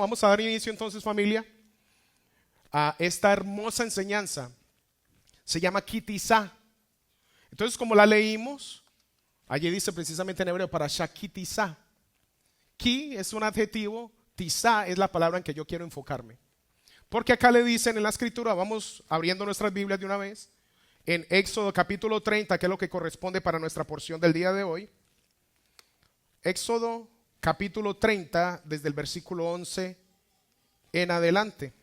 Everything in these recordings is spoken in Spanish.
vamos a dar inicio entonces, familia, a esta hermosa enseñanza. Se llama Ki Tisa. Entonces, como la leímos, allí dice precisamente en hebreo, para Ki Tisa. Ki es un adjetivo, Tisa es la palabra en que yo quiero enfocarme. Porque acá le dicen en la escritura, vamos abriendo nuestras Biblias de una vez, en Éxodo capítulo 30, que es lo que corresponde para nuestra porción del día de hoy. Éxodo capítulo 30, desde el versículo 11 en adelante.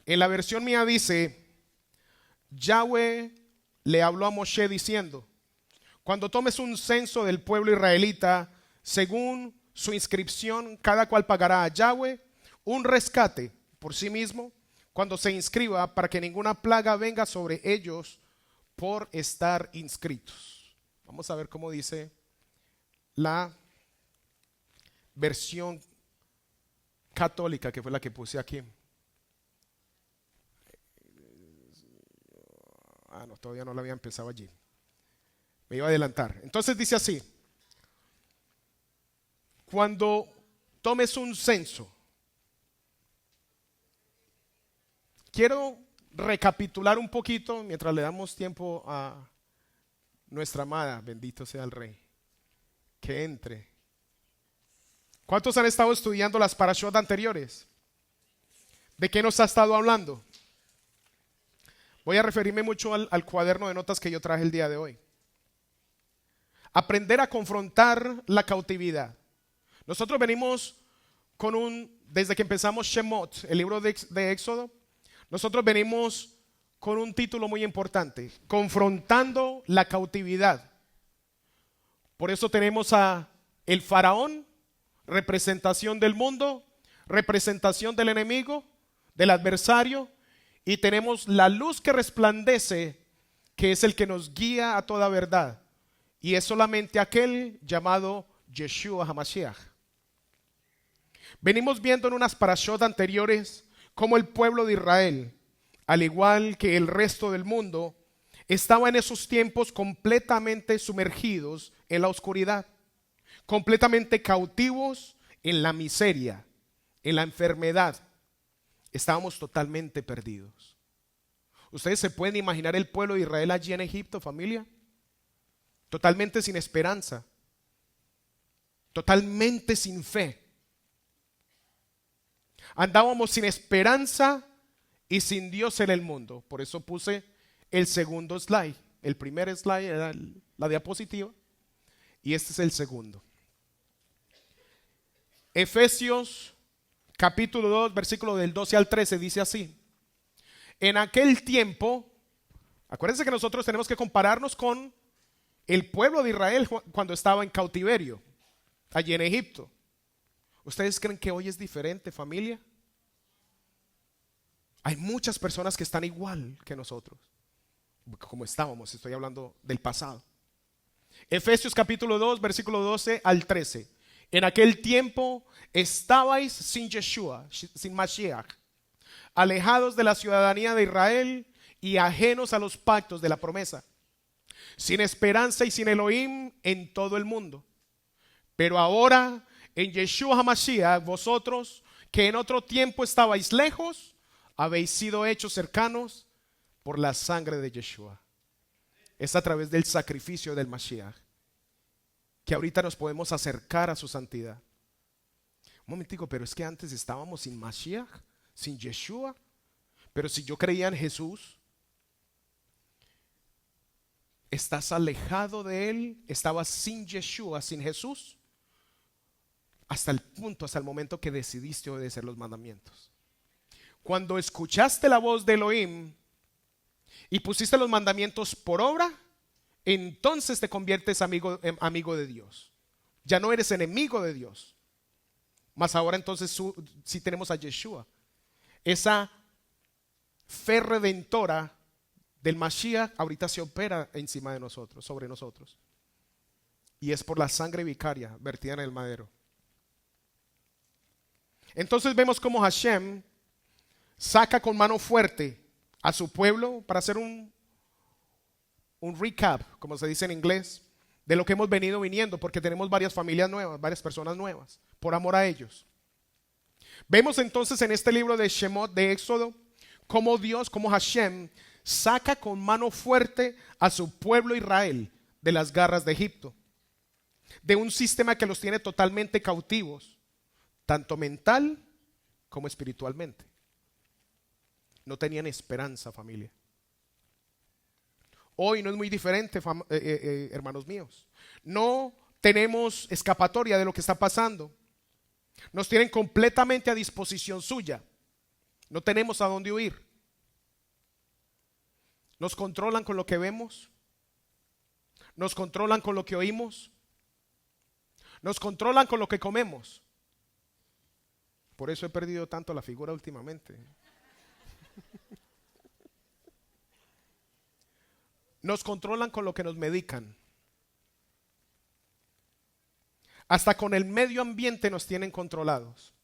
En la versión mía dice, Yahweh le habló a Moshe diciendo, cuando tomes un censo del pueblo israelita, según su inscripción, cada cual pagará a Yahweh un rescate por sí mismo cuando se inscriba, para que ninguna plaga venga sobre ellos por estar inscritos. Vamos a ver cómo dice la versión católica, que fue la que puse aquí. No, todavía no la había empezado allí. Me iba a adelantar. Entonces dice así: cuando tomes un censo. Quiero recapitular un poquito mientras le damos tiempo a nuestra amada, bendito sea el Rey, que entre. ¿Cuántos han estado estudiando las parashot anteriores? ¿De qué nos ha estado hablando? Voy a referirme mucho al cuaderno de notas que yo traje el día de hoy. Aprender a confrontar la cautividad. Nosotros venimos desde que empezamos Shemot, el libro de Éxodo, nosotros venimos con un título muy importante, confrontando la cautividad. Por eso tenemos a el faraón, representación del mundo, representación del enemigo, del adversario, y tenemos la luz que resplandece, que es el que nos guía a toda verdad, y es solamente aquel llamado Yeshua HaMashiach. Venimos viendo en unas parashot anteriores cómo el pueblo de Israel, al igual que el resto del mundo, estaba en esos tiempos completamente sumergidos en la oscuridad, completamente cautivos en la miseria, en la enfermedad. Estábamos totalmente perdidos. ¿Ustedes se pueden imaginar el pueblo de Israel allí en Egipto, familia? Totalmente sin esperanza, totalmente sin fe. Andábamos sin esperanza y sin Dios en el mundo. Por eso puse el segundo slide. El primer slide era la diapositiva y este es el segundo. Efesios capítulo 2, versículo del 12 al 13 dice así: en aquel tiempo, acuérdense que nosotros tenemos que compararnos con el pueblo de Israel cuando estaba en cautiverio, allí en Egipto. ¿Ustedes creen que hoy es diferente, familia? Hay muchas personas que están igual que nosotros, como estábamos, estoy hablando del pasado. Efesios capítulo 2, versículo 12 al 13. En aquel tiempo estabais sin Yeshua, sin Mashiach, alejados de la ciudadanía de Israel y ajenos a los pactos de la promesa, sin esperanza y sin Elohim en todo el mundo. Pero ahora en Yeshua HaMashiach, vosotros que en otro tiempo estabais lejos, habéis sido hechos cercanos por la sangre de Yeshua. Es a través del sacrificio del Mashiach que ahorita nos podemos acercar a su santidad. Un momentico, pero es que antes estábamos sin Mashiach, sin Yeshua. Pero si yo creía en Jesús, estás alejado de Él, estabas sin Yeshua, sin Jesús, hasta el momento que decidiste obedecer los mandamientos. Cuando escuchaste la voz de Elohim y pusiste los mandamientos por obra, entonces te conviertes amigo de Dios. Ya no eres enemigo de Dios. Mas ahora entonces sí tenemos a Yeshua. Esa fe redentora del Mashiach ahorita se opera encima de nosotros, sobre nosotros. Y es por la sangre vicaria vertida en el madero. Entonces vemos cómo Hashem saca con mano fuerte a su pueblo para hacer un recap, como se dice en inglés, de lo que hemos venido viniendo, porque tenemos varias familias nuevas, varias personas nuevas, por amor a ellos. Vemos entonces en este libro de Shemot, de Éxodo, cómo Dios, como Hashem, saca con mano fuerte a su pueblo Israel de las garras de Egipto, de un sistema que los tiene totalmente cautivos, tanto mental como espiritualmente. No tenían esperanza, familia. Hoy no es muy diferente, hermanos míos. No tenemos escapatoria de lo que está pasando. Nos tienen completamente a disposición suya. No tenemos a dónde huir. Nos controlan con lo que vemos. Nos controlan con lo que oímos. Nos controlan con lo que comemos. Por eso he perdido tanto la figura últimamente. Nos controlan con lo que nos medican. Hasta con el medio ambiente nos tienen controlados.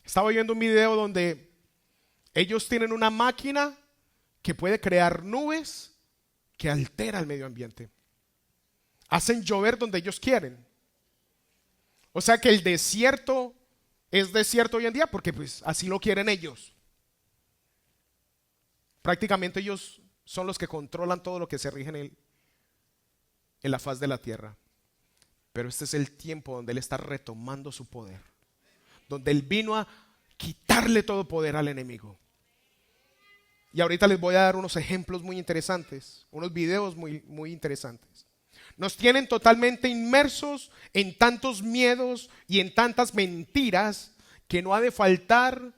Estaba viendo un video donde ellos tienen una máquina que puede crear nubes que altera el medio ambiente. Hacen llover donde ellos quieren. O sea que el desierto es desierto hoy en día porque pues así lo quieren ellos. Prácticamente ellos son los que controlan todo lo que se rige en la faz de la tierra. Pero este es el tiempo donde Él está retomando su poder, donde Él vino a quitarle todo poder al enemigo. Y ahorita les voy a dar unos ejemplos muy interesantes, unos videos muy interesantes. Nos tienen totalmente inmersos en tantos miedos y en tantas mentiras que no ha de faltar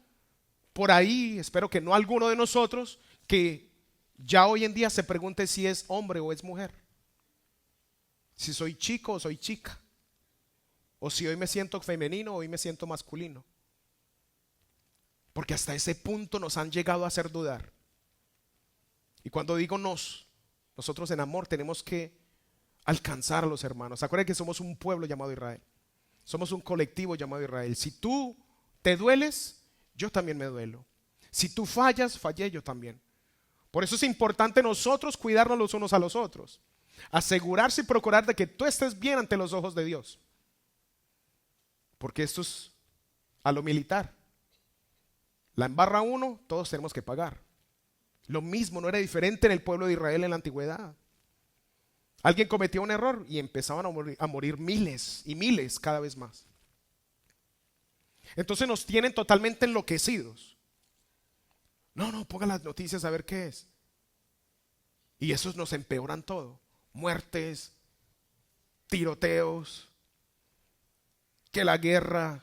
por ahí, espero que no alguno de nosotros, que ya hoy en día se pregunte si es hombre o es mujer. Si soy chico o soy chica. O si hoy me siento femenino o hoy me siento masculino. Porque hasta ese punto nos han llegado a hacer dudar. Y cuando digo nosotros en amor tenemos que alcanzar a los hermanos. Acuérdense que somos un pueblo llamado Israel. Somos un colectivo llamado Israel. Si tú te dueles, yo también me duelo. Si tú fallas, fallé yo también. Por eso es importante nosotros cuidarnos los unos a los otros. Asegurarse y procurar de que tú estés bien ante los ojos de Dios. Porque esto es a lo militar. La embarra uno, todos tenemos que pagar. Lo mismo, no era diferente en el pueblo de Israel en la antigüedad. Alguien cometió un error y empezaban a morir miles y miles cada vez más. Entonces nos tienen totalmente enloquecidos. No, pongan las noticias a ver qué es. Y esos nos empeoran todo. Muertes, tiroteos, que la guerra,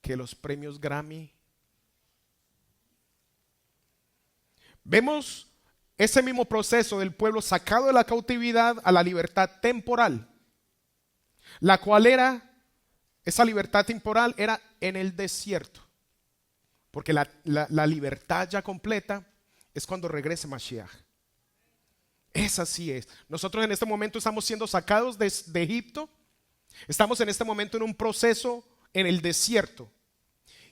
que los premios Grammy. Vemos ese mismo proceso del pueblo sacado de la cautividad a la libertad temporal, la cual esa libertad temporal era en el desierto, porque la libertad ya completa es cuando regrese Mashiach. Esa sí es. Nosotros en este momento estamos siendo sacados de Egipto. Estamos en este momento en un proceso en el desierto.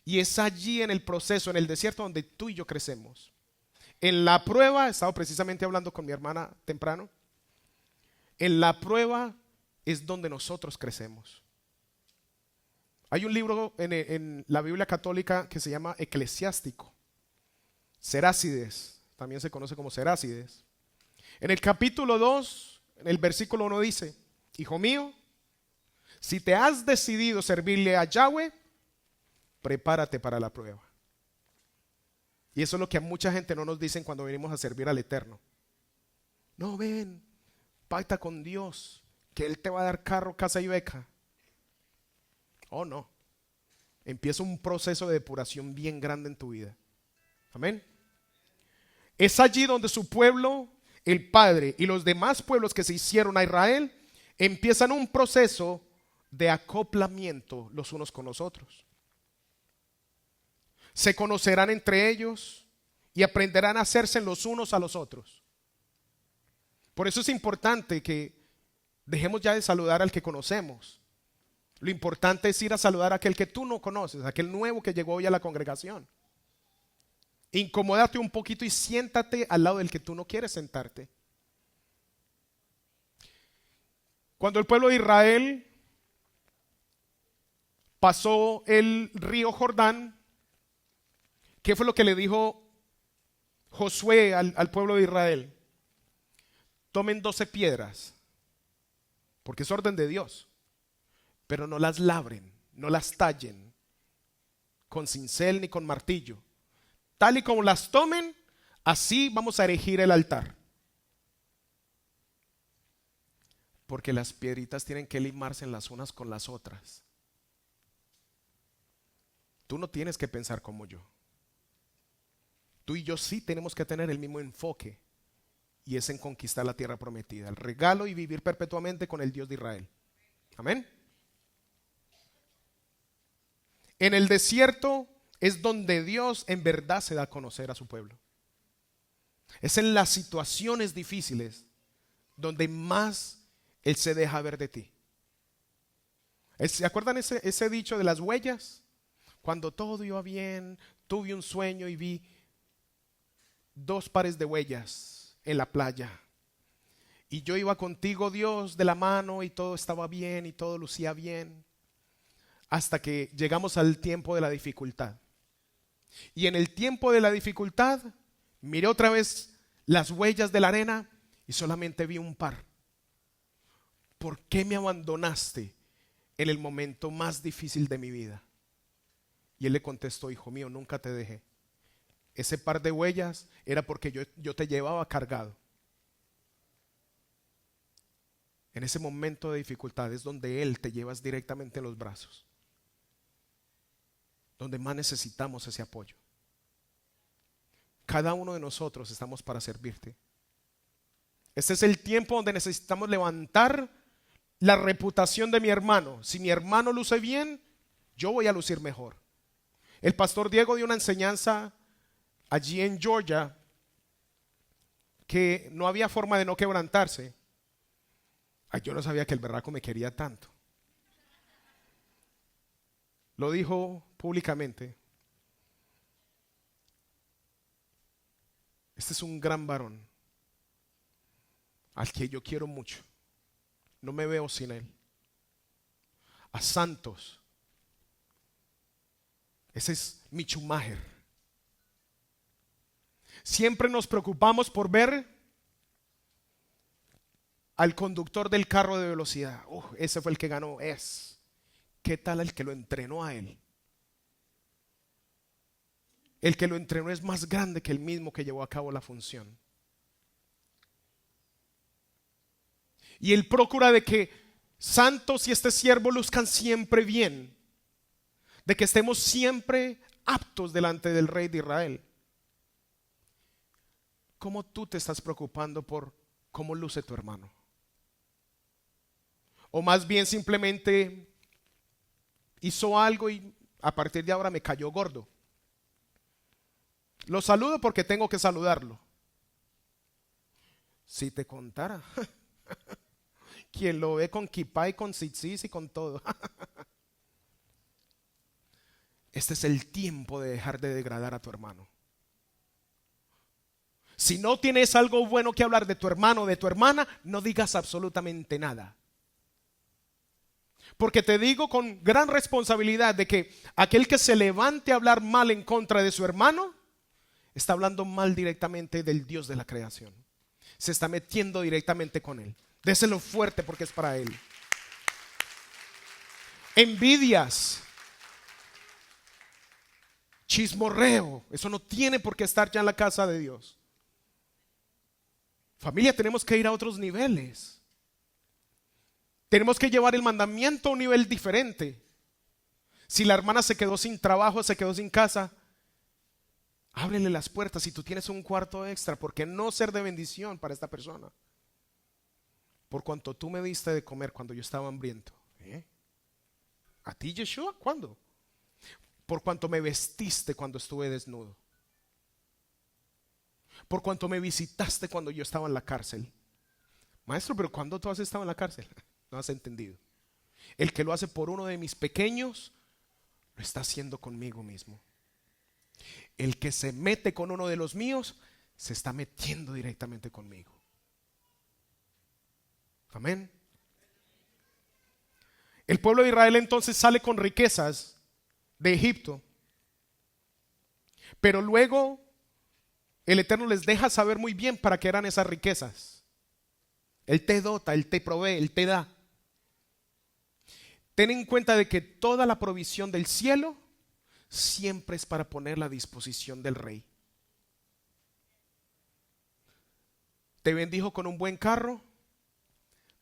Y es allí en el proceso, en el desierto, donde tú y yo crecemos. En la prueba, he estado precisamente hablando con mi hermana temprano. En la prueba es donde nosotros crecemos. Hay un libro en la Biblia católica que se llama Eclesiástico. Serácides, también se conoce como Serácides. En el capítulo 2, en el versículo 1 dice: Hijo mío, si te has decidido servirle a Yahweh, prepárate para la prueba. Y eso es lo que a mucha gente no nos dicen cuando venimos a servir al Eterno. No, ven, pacta con Dios, que Él te va a dar carro, casa y beca. Oh, no. Empieza un proceso de depuración bien grande en tu vida. Amén. Es allí donde su pueblo, el Padre y los demás pueblos que se hicieron a Israel, empiezan un proceso de acoplamiento los unos con los otros. Se conocerán entre ellos y aprenderán a hacerse los unos a los otros. Por eso es importante que dejemos ya de saludar al que conocemos. Lo importante es ir a saludar a aquel que tú no conoces, a aquel nuevo que llegó hoy a la congregación. Incomódate un poquito y siéntate al lado del que tú no quieres sentarte. Cuando el pueblo de Israel pasó el río Jordán, ¿qué fue lo que le dijo Josué al pueblo de Israel? Tomen 12 piedras, porque es orden de Dios, pero no las labren, no las tallen con cincel ni con martillo. Tal y como las tomen, así vamos a erigir el altar. Porque las piedritas tienen que limarse las unas con las otras. Tú no tienes que pensar como yo. Tú y yo sí tenemos que tener el mismo enfoque, y es en conquistar la tierra prometida, el regalo y vivir perpetuamente con el Dios de Israel. Amén. En el desierto es donde Dios en verdad se da a conocer a su pueblo. Es en las situaciones difíciles donde más Él se deja ver de ti. ¿Se acuerdan ese dicho de las huellas? Cuando todo iba bien, tuve un sueño y vi 2 pares de huellas en la playa. Y yo iba contigo, Dios, de la mano, y todo estaba bien y todo lucía bien. Hasta que llegamos al tiempo de la dificultad. Y en el tiempo de la dificultad, miré otra vez las huellas de la arena y solamente vi un par. ¿Por qué me abandonaste en el momento más difícil de mi vida? Y él le contestó: hijo mío, nunca te dejé. Ese par de huellas era porque yo te llevaba cargado. En ese momento de dificultad es donde Él te llevas directamente en los brazos, donde más necesitamos ese apoyo. Cada uno de nosotros estamos para servirte. Este es el tiempo donde necesitamos levantar la reputación de mi hermano. Si mi hermano luce bien, yo voy a lucir mejor. El pastor Diego dio una enseñanza allí en Georgia que no había forma de no quebrantarse. Ay, yo no sabía que el berraco me quería tanto. Lo dijo públicamente. Este es un gran varón al que yo quiero mucho. No me veo sin él. A Santos. Ese es mi Schumacher. Siempre nos preocupamos por ver al conductor del carro de velocidad. Ese fue el que ganó. ¿Qué tal el que lo entrenó a él? El que lo entrenó es más grande que el mismo que llevó a cabo la función. Y él procura de que Santos y este siervo luzcan siempre bien, de que estemos siempre aptos delante del Rey de Israel. ¿Cómo tú te estás preocupando por cómo luce tu hermano? O más bien simplemente hizo algo y a partir de ahora me cayó gordo. Lo saludo porque tengo que saludarlo. Si te contara, quien lo ve con kipá y con tzitzis y con todo. Este es el tiempo de dejar de degradar a tu hermano. Si no tienes algo bueno que hablar de tu hermano o de tu hermana, no digas absolutamente nada. Porque te digo con gran responsabilidad de que aquel que se levante a hablar mal en contra de su hermano, está hablando mal directamente del Dios de la creación. Se está metiendo directamente con él. Déselo fuerte porque es para él. Envidias, chismorreo, eso no tiene por qué estar ya en la casa de Dios. Familia, tenemos que ir a otros niveles. Tenemos que llevar el mandamiento a un nivel diferente. Si la hermana se quedó sin trabajo, se quedó sin casa, ábrele las puertas. Si tú tienes un cuarto extra, ¿por qué no ser de bendición para esta persona? Por cuanto tú me diste de comer cuando yo estaba hambriento. ¿A ti, Yeshua? ¿Cuándo? Por cuanto me vestiste cuando estuve desnudo. Por cuanto me visitaste cuando yo estaba en la cárcel. Maestro, pero ¿cuándo tú has estado en la cárcel? No has entendido. El que lo hace por uno de mis pequeños, lo está haciendo conmigo mismo. El que se mete con uno de los míos, se está metiendo directamente conmigo. Amén. El pueblo de Israel entonces sale con riquezas de Egipto, pero luego el Eterno les deja saber muy bien para qué eran esas riquezas. Él te dota, Él te provee, Él te da. Ten en cuenta de que toda la provisión del cielo siempre es para ponerla a disposición del rey. Te bendijo con un buen carro,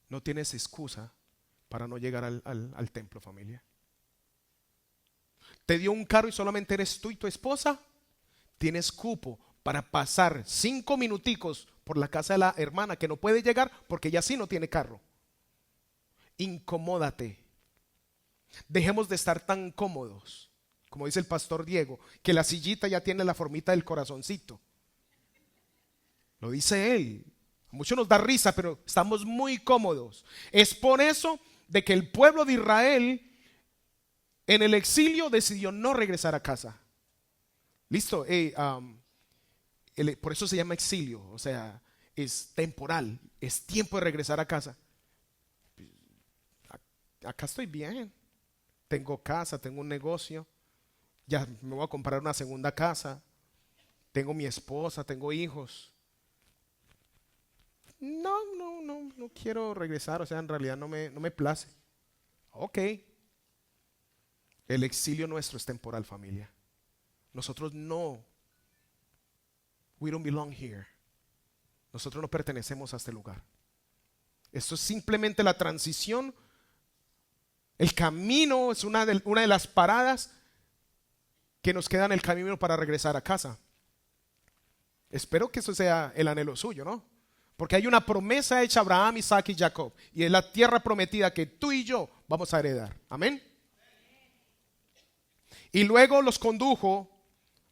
no tienes excusa para no llegar al templo, familia. Te dio un carro y solamente eres tú y tu esposa, tienes cupo para pasar 5 minuticos por la casa de la hermana que no puede llegar porque ella sí no tiene carro. Incomódate. Dejemos de estar tan cómodos, como dice el pastor Diego, que la sillita ya tiene la formita del corazoncito. Lo dice él. A muchos nos da risa, pero estamos muy cómodos. Es por eso de que el pueblo de Israel en el exilio decidió no regresar a casa. Listo. Por eso se llama exilio, o sea, es temporal, es tiempo de regresar a casa. Acá estoy bien, tengo casa, tengo un negocio, ya me voy a comprar una segunda casa, tengo mi esposa, tengo hijos. No quiero regresar, o sea, en realidad no me place. Ok, el exilio nuestro es temporal, familia. Nosotros no. We don't belong here. Nosotros no pertenecemos a este lugar. Esto es simplemente la transición. El camino es una de las paradas que nos queda en el camino para regresar a casa. Espero que eso sea el anhelo suyo, ¿no? Porque hay una promesa hecha a Abraham, Isaac y Jacob. Y es la tierra prometida que tú y yo vamos a heredar. Amén. Y luego los condujo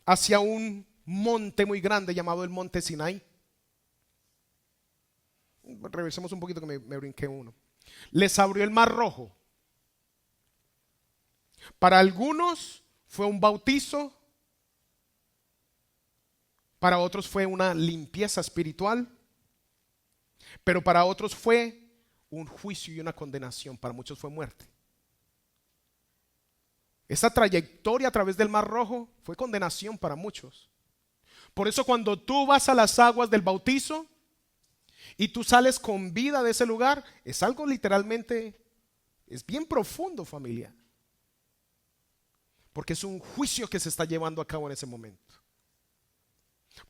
hacia un monte muy grande llamado el monte Sinaí. Revisemos un poquito que me brinqué uno. Les abrió el mar rojo. Para algunos fue un bautizo, para otros fue una limpieza espiritual, pero para otros fue un juicio y una condenación, para muchos fue muerte. Esa trayectoria a través del mar rojo fue condenación para muchos. Por eso cuando tú vas a las aguas del bautizo y tú sales con vida de ese lugar, es algo literalmente, es bien profundo, familia. Porque es un juicio que se está llevando a cabo en ese momento.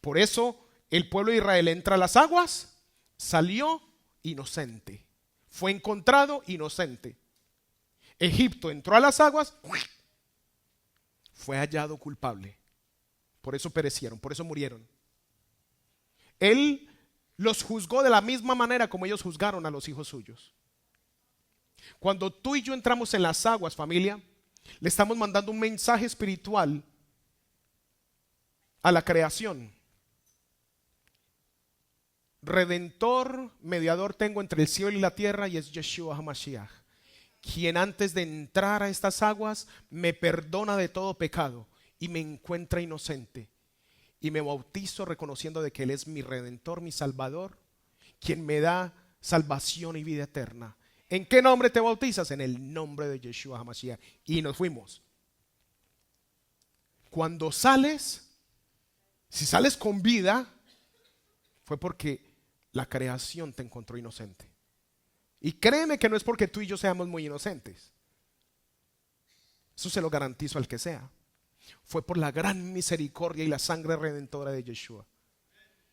Por eso el pueblo de Israel entra a las aguas, salió inocente, fue encontrado inocente. Egipto entró a las aguas, fue hallado culpable. Por eso perecieron, por eso murieron. Él los juzgó de la misma manera como ellos juzgaron a los hijos suyos. Cuando tú y yo entramos en las aguas, familia, le estamos mandando un mensaje espiritual a la creación. Redentor, mediador tengo entre el cielo y la tierra, y es Yeshua HaMashiach, quien antes de entrar a estas aguas me perdona de todo pecado y me encuentra inocente, y me bautizo reconociendo de que Él es mi Redentor, mi Salvador, quien me da salvación y vida eterna. ¿En qué nombre te bautizas? En el nombre de Yeshua HaMashiach. Y nos fuimos. Cuando sales, si sales con vida, fue porque la creación te encontró inocente. Y créeme que no es porque tú y yo seamos muy inocentes. Eso se lo garantizo al que sea. Fue por la gran misericordia y la sangre redentora de Yeshua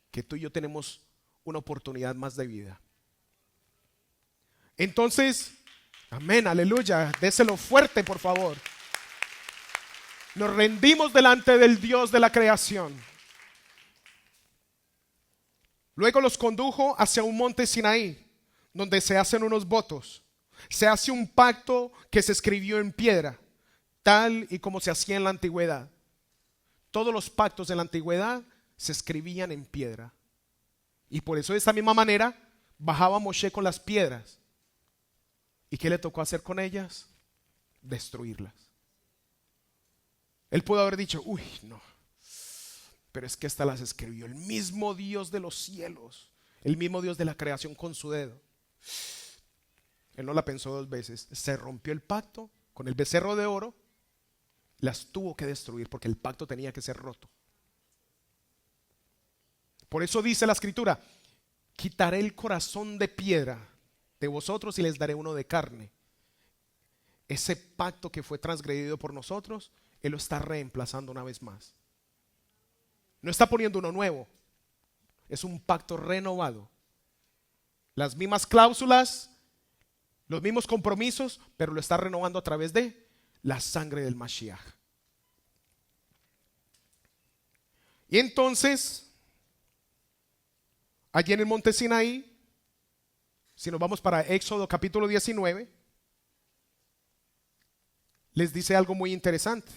que tú y yo tenemos una oportunidad más de vida. Entonces, amén, aleluya, déselo fuerte, por favor. Nos rendimos delante del Dios de la creación. Luego los condujo hacia un monte Sinaí, donde se hacen unos votos. Se hace un pacto que se escribió en piedra, tal y como se hacía en la antigüedad. Todos los pactos de la antigüedad se escribían en piedra. Y por eso de esta misma manera bajaba Moshe con las piedras. ¿Y qué le tocó hacer con ellas? Destruirlas. Él pudo haber dicho, uy, no, pero es que estas las escribió el mismo Dios de los cielos, el mismo Dios de la creación con su dedo. Él no la pensó dos veces. Se rompió el pacto con el becerro de oro. Las tuvo que destruir porque el pacto tenía que ser roto. Por eso dice la escritura: quitaré el corazón de piedra de vosotros y les daré uno de carne. Ese pacto que fue transgredido por nosotros, Él lo está reemplazando una vez más. No está poniendo uno nuevo. Es un pacto renovado. Las mismas cláusulas, los mismos compromisos, pero lo está renovando a través de la sangre del Mashiach. Y entonces, allí en el monte Sinaí, si nos vamos para Éxodo capítulo 19, les dice algo muy interesante.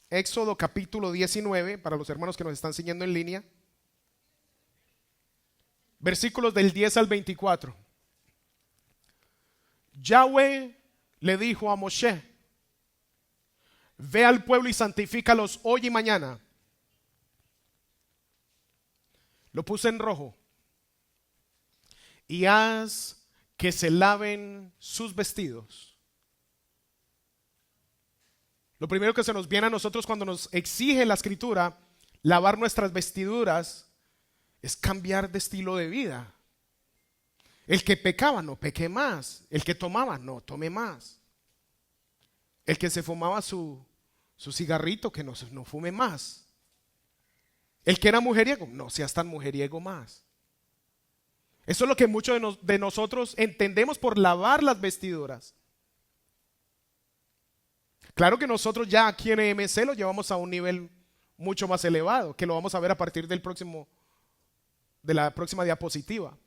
Éxodo capítulo 19, para los hermanos que nos están siguiendo en línea, versículos del 10 al 24. Yahweh le dijo a Moshe: ve al pueblo y santifícalos hoy y mañana. Lo puse en rojo. Y haz que se laven sus vestidos. Lo primero que se nos viene a nosotros cuando nos exige la escritura lavar nuestras vestiduras es cambiar de estilo de vida. El que pecaba, no peque más. El que tomaba, no tome más. El que se fumaba su cigarrito, que no fume más. El que era mujeriego, no seas tan mujeriego más. Eso es lo que muchos de nosotros entendemos por lavar las vestiduras. Claro que nosotros ya aquí en EMC lo llevamos a un nivel mucho más elevado, que lo vamos a ver a partir de la próxima diapositiva.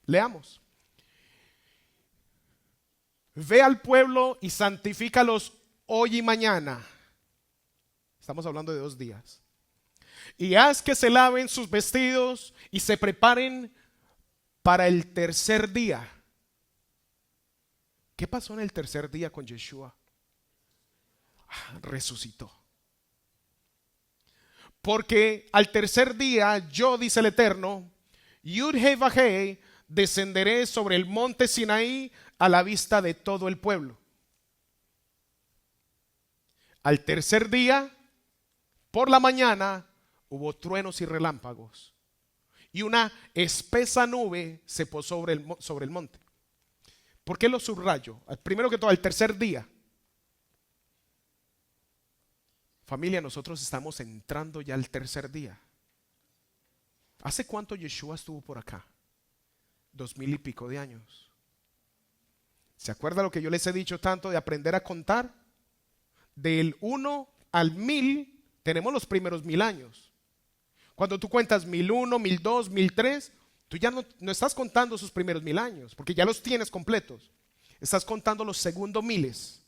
Leamos. Ve al pueblo y santifícalos hoy y mañana. Estamos hablando de 2 días. Y haz que se laven sus vestidos y se preparen para el tercer día. ¿Qué pasó en el tercer día con Yeshua? Resucitó. Porque al tercer día yo, dice el Eterno, Yud-Heh-Vah-Heh, descenderé sobre el monte Sinaí a la vista de todo el pueblo. Al tercer día, por la mañana, hubo truenos y relámpagos, y una espesa nube se posó sobre el monte. ¿Por qué lo subrayo? Primero que todo, al tercer día. Familia, nosotros estamos entrando ya al tercer día. ¿Hace cuánto Yeshua estuvo por acá? 2000 y pico de años. ¿Se acuerda lo que yo les he dicho tanto de aprender a contar? Del 1 al 1000 tenemos los primeros 1000 años. Cuando tú cuentas 1001, 1002, 1003, tú ya no estás contando sus primeros 1000 años, porque ya los tienes completos. Estás contando los segundos miles.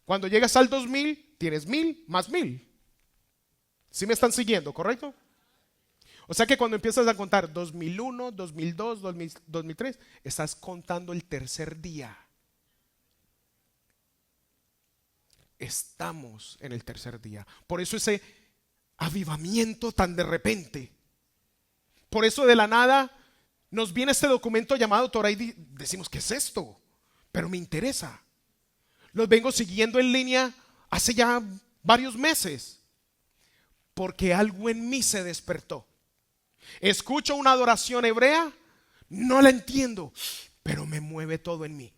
Cuando llegas al 2000, tienes 1000 más 1000. ¿Sí me están siguiendo, correcto? O sea que cuando empiezas a contar 2001, 2002, 2003, estás contando el tercer día. Estamos en el tercer día. Por eso ese avivamiento tan de repente. Por eso de la nada nos viene este documento llamado Torah y decimos, ¿qué es esto? Pero me interesa. Los vengo siguiendo en línea hace ya varios meses. Porque algo en mí se despertó. Escucho una adoración hebrea, no la entiendo, pero me mueve todo en mí.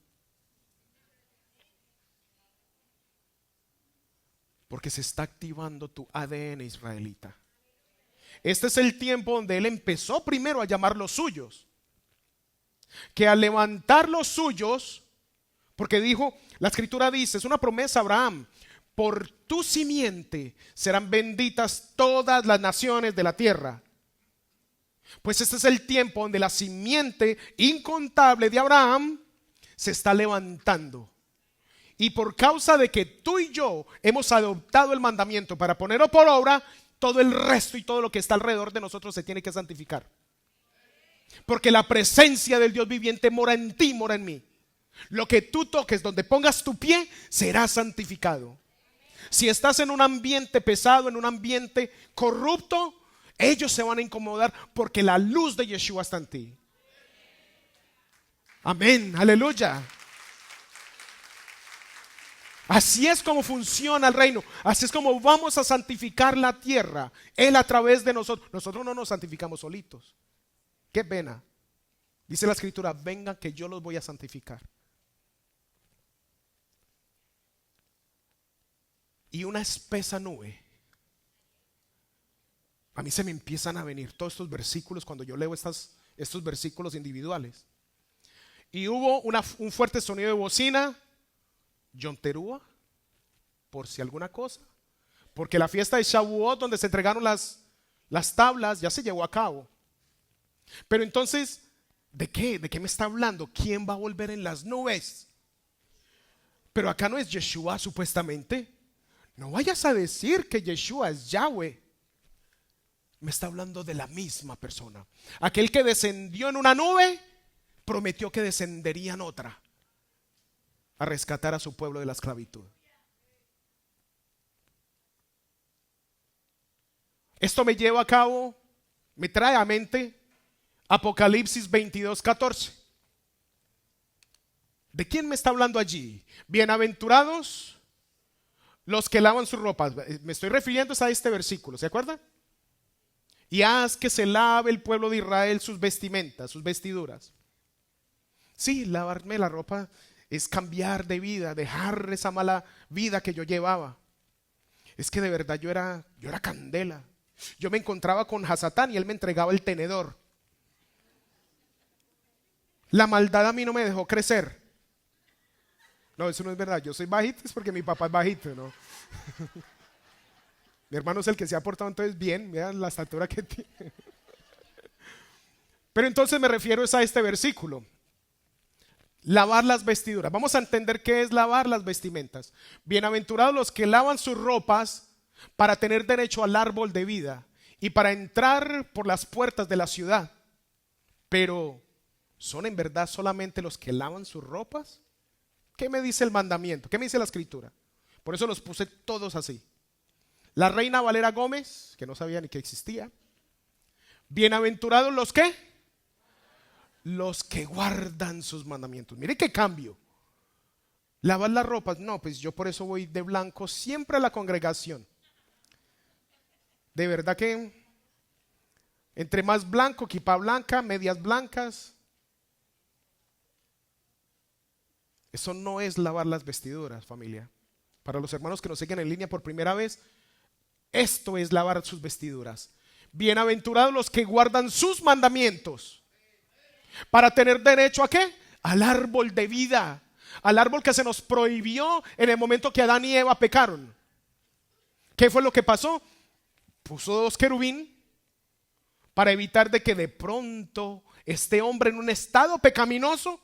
Porque se está activando tu ADN israelita. Este es el tiempo donde Él empezó primero a llamar los suyos. Que al levantar los suyos, porque dijo, la escritura dice, es una promesa a Abraham, por tu simiente serán benditas todas las naciones de la tierra. Pues este es el tiempo donde la simiente incontable de Abraham se está levantando. Y por causa de que tú y yo hemos adoptado el mandamiento para ponerlo por obra, todo el resto y todo lo que está alrededor de nosotros se tiene que santificar. Porque la presencia del Dios viviente mora en ti, mora en mí. Lo que tú toques, donde pongas tu pie, será santificado. Si estás en un ambiente pesado, en un ambiente corrupto, ellos se van a incomodar porque la luz de Yeshua está en ti. Amén, aleluya. Así es como funciona el reino. Así es como vamos a santificar la tierra. Él a través de nosotros. Nosotros no nos santificamos solitos. Qué pena. Dice la escritura, vengan que yo los voy a santificar. Y una espesa nube. A mí se me empiezan a venir todos estos versículos cuando yo leo estos versículos individuales. Y hubo un fuerte sonido de bocina, yonterúa, por si alguna cosa. Porque la fiesta de Shavuot, donde se entregaron las tablas, ya se llevó a cabo. Pero entonces, ¿de qué? ¿De qué me está hablando? ¿Quién va a volver en las nubes? Pero acá no es Yeshua supuestamente. No vayas a decir que Yeshua es Yahweh. Me está hablando de la misma persona. Aquel que descendió en una nube, prometió que descendería en otra a rescatar a su pueblo de la esclavitud. Esto me lleva a cabo, me trae a mente Apocalipsis 22:14. ¿De quién me está hablando allí? Bienaventurados los que lavan sus ropas. Me estoy refiriendo a este versículo, ¿se acuerdan? Y haz que se lave el pueblo de Israel sus vestimentas, sus vestiduras. Sí, lavarme la ropa es cambiar de vida, dejar esa mala vida que yo llevaba. Es que de verdad yo era candela. Yo me encontraba con Hasatán y él me entregaba el tenedor. La maldad a mí no me dejó crecer. No, eso no es verdad. Yo soy bajito, es porque mi papá es bajito, ¿no? Mi hermano es el que se ha portado entonces bien. Mira la estatura que tiene. Pero entonces me refiero a este versículo. Lavar las vestiduras. Vamos a entender qué es lavar las vestimentas. Bienaventurados los que lavan sus ropas para tener derecho al árbol de vida y para entrar por las puertas de la ciudad. Pero, ¿son en verdad solamente los que lavan sus ropas? ¿Qué me dice el mandamiento? ¿Qué me dice la escritura? Por eso los puse todos así. La Reina Valera Gómez, que no sabía ni que existía. Bienaventurados los que los que guardan sus mandamientos. Mire qué cambio. Lavar las ropas, no, pues yo por eso voy de blanco siempre a la congregación. De verdad que entre más blanco, kippah blanca, medias blancas. Eso no es lavar las vestiduras, familia. Para los hermanos que nos siguen en línea por primera vez, esto es lavar sus vestiduras. Bienaventurados los que guardan sus mandamientos. Para tener derecho ¿a qué? Al árbol de vida. Al árbol que se nos prohibió en el momento que Adán y Eva pecaron. ¿Qué fue lo que pasó? Puso 2 querubín para evitar de que de pronto este hombre en un estado pecaminoso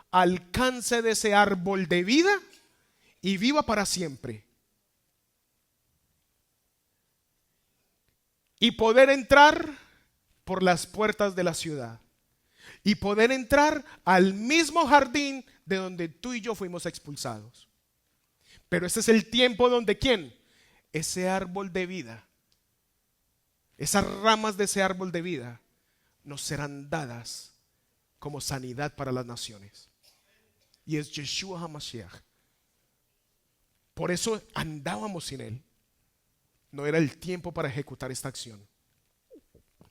alcance de ese árbol de vida y viva para siempre. Y poder entrar por las puertas de la ciudad. Y poder entrar al mismo jardín de donde tú y yo fuimos expulsados. Pero ese es el tiempo donde ¿quién? Ese árbol de vida, esas ramas de ese árbol de vida nos serán dadas como sanidad para las naciones. Y es Yeshua HaMashiach. Por eso andábamos sin él. No era el tiempo para ejecutar esta acción.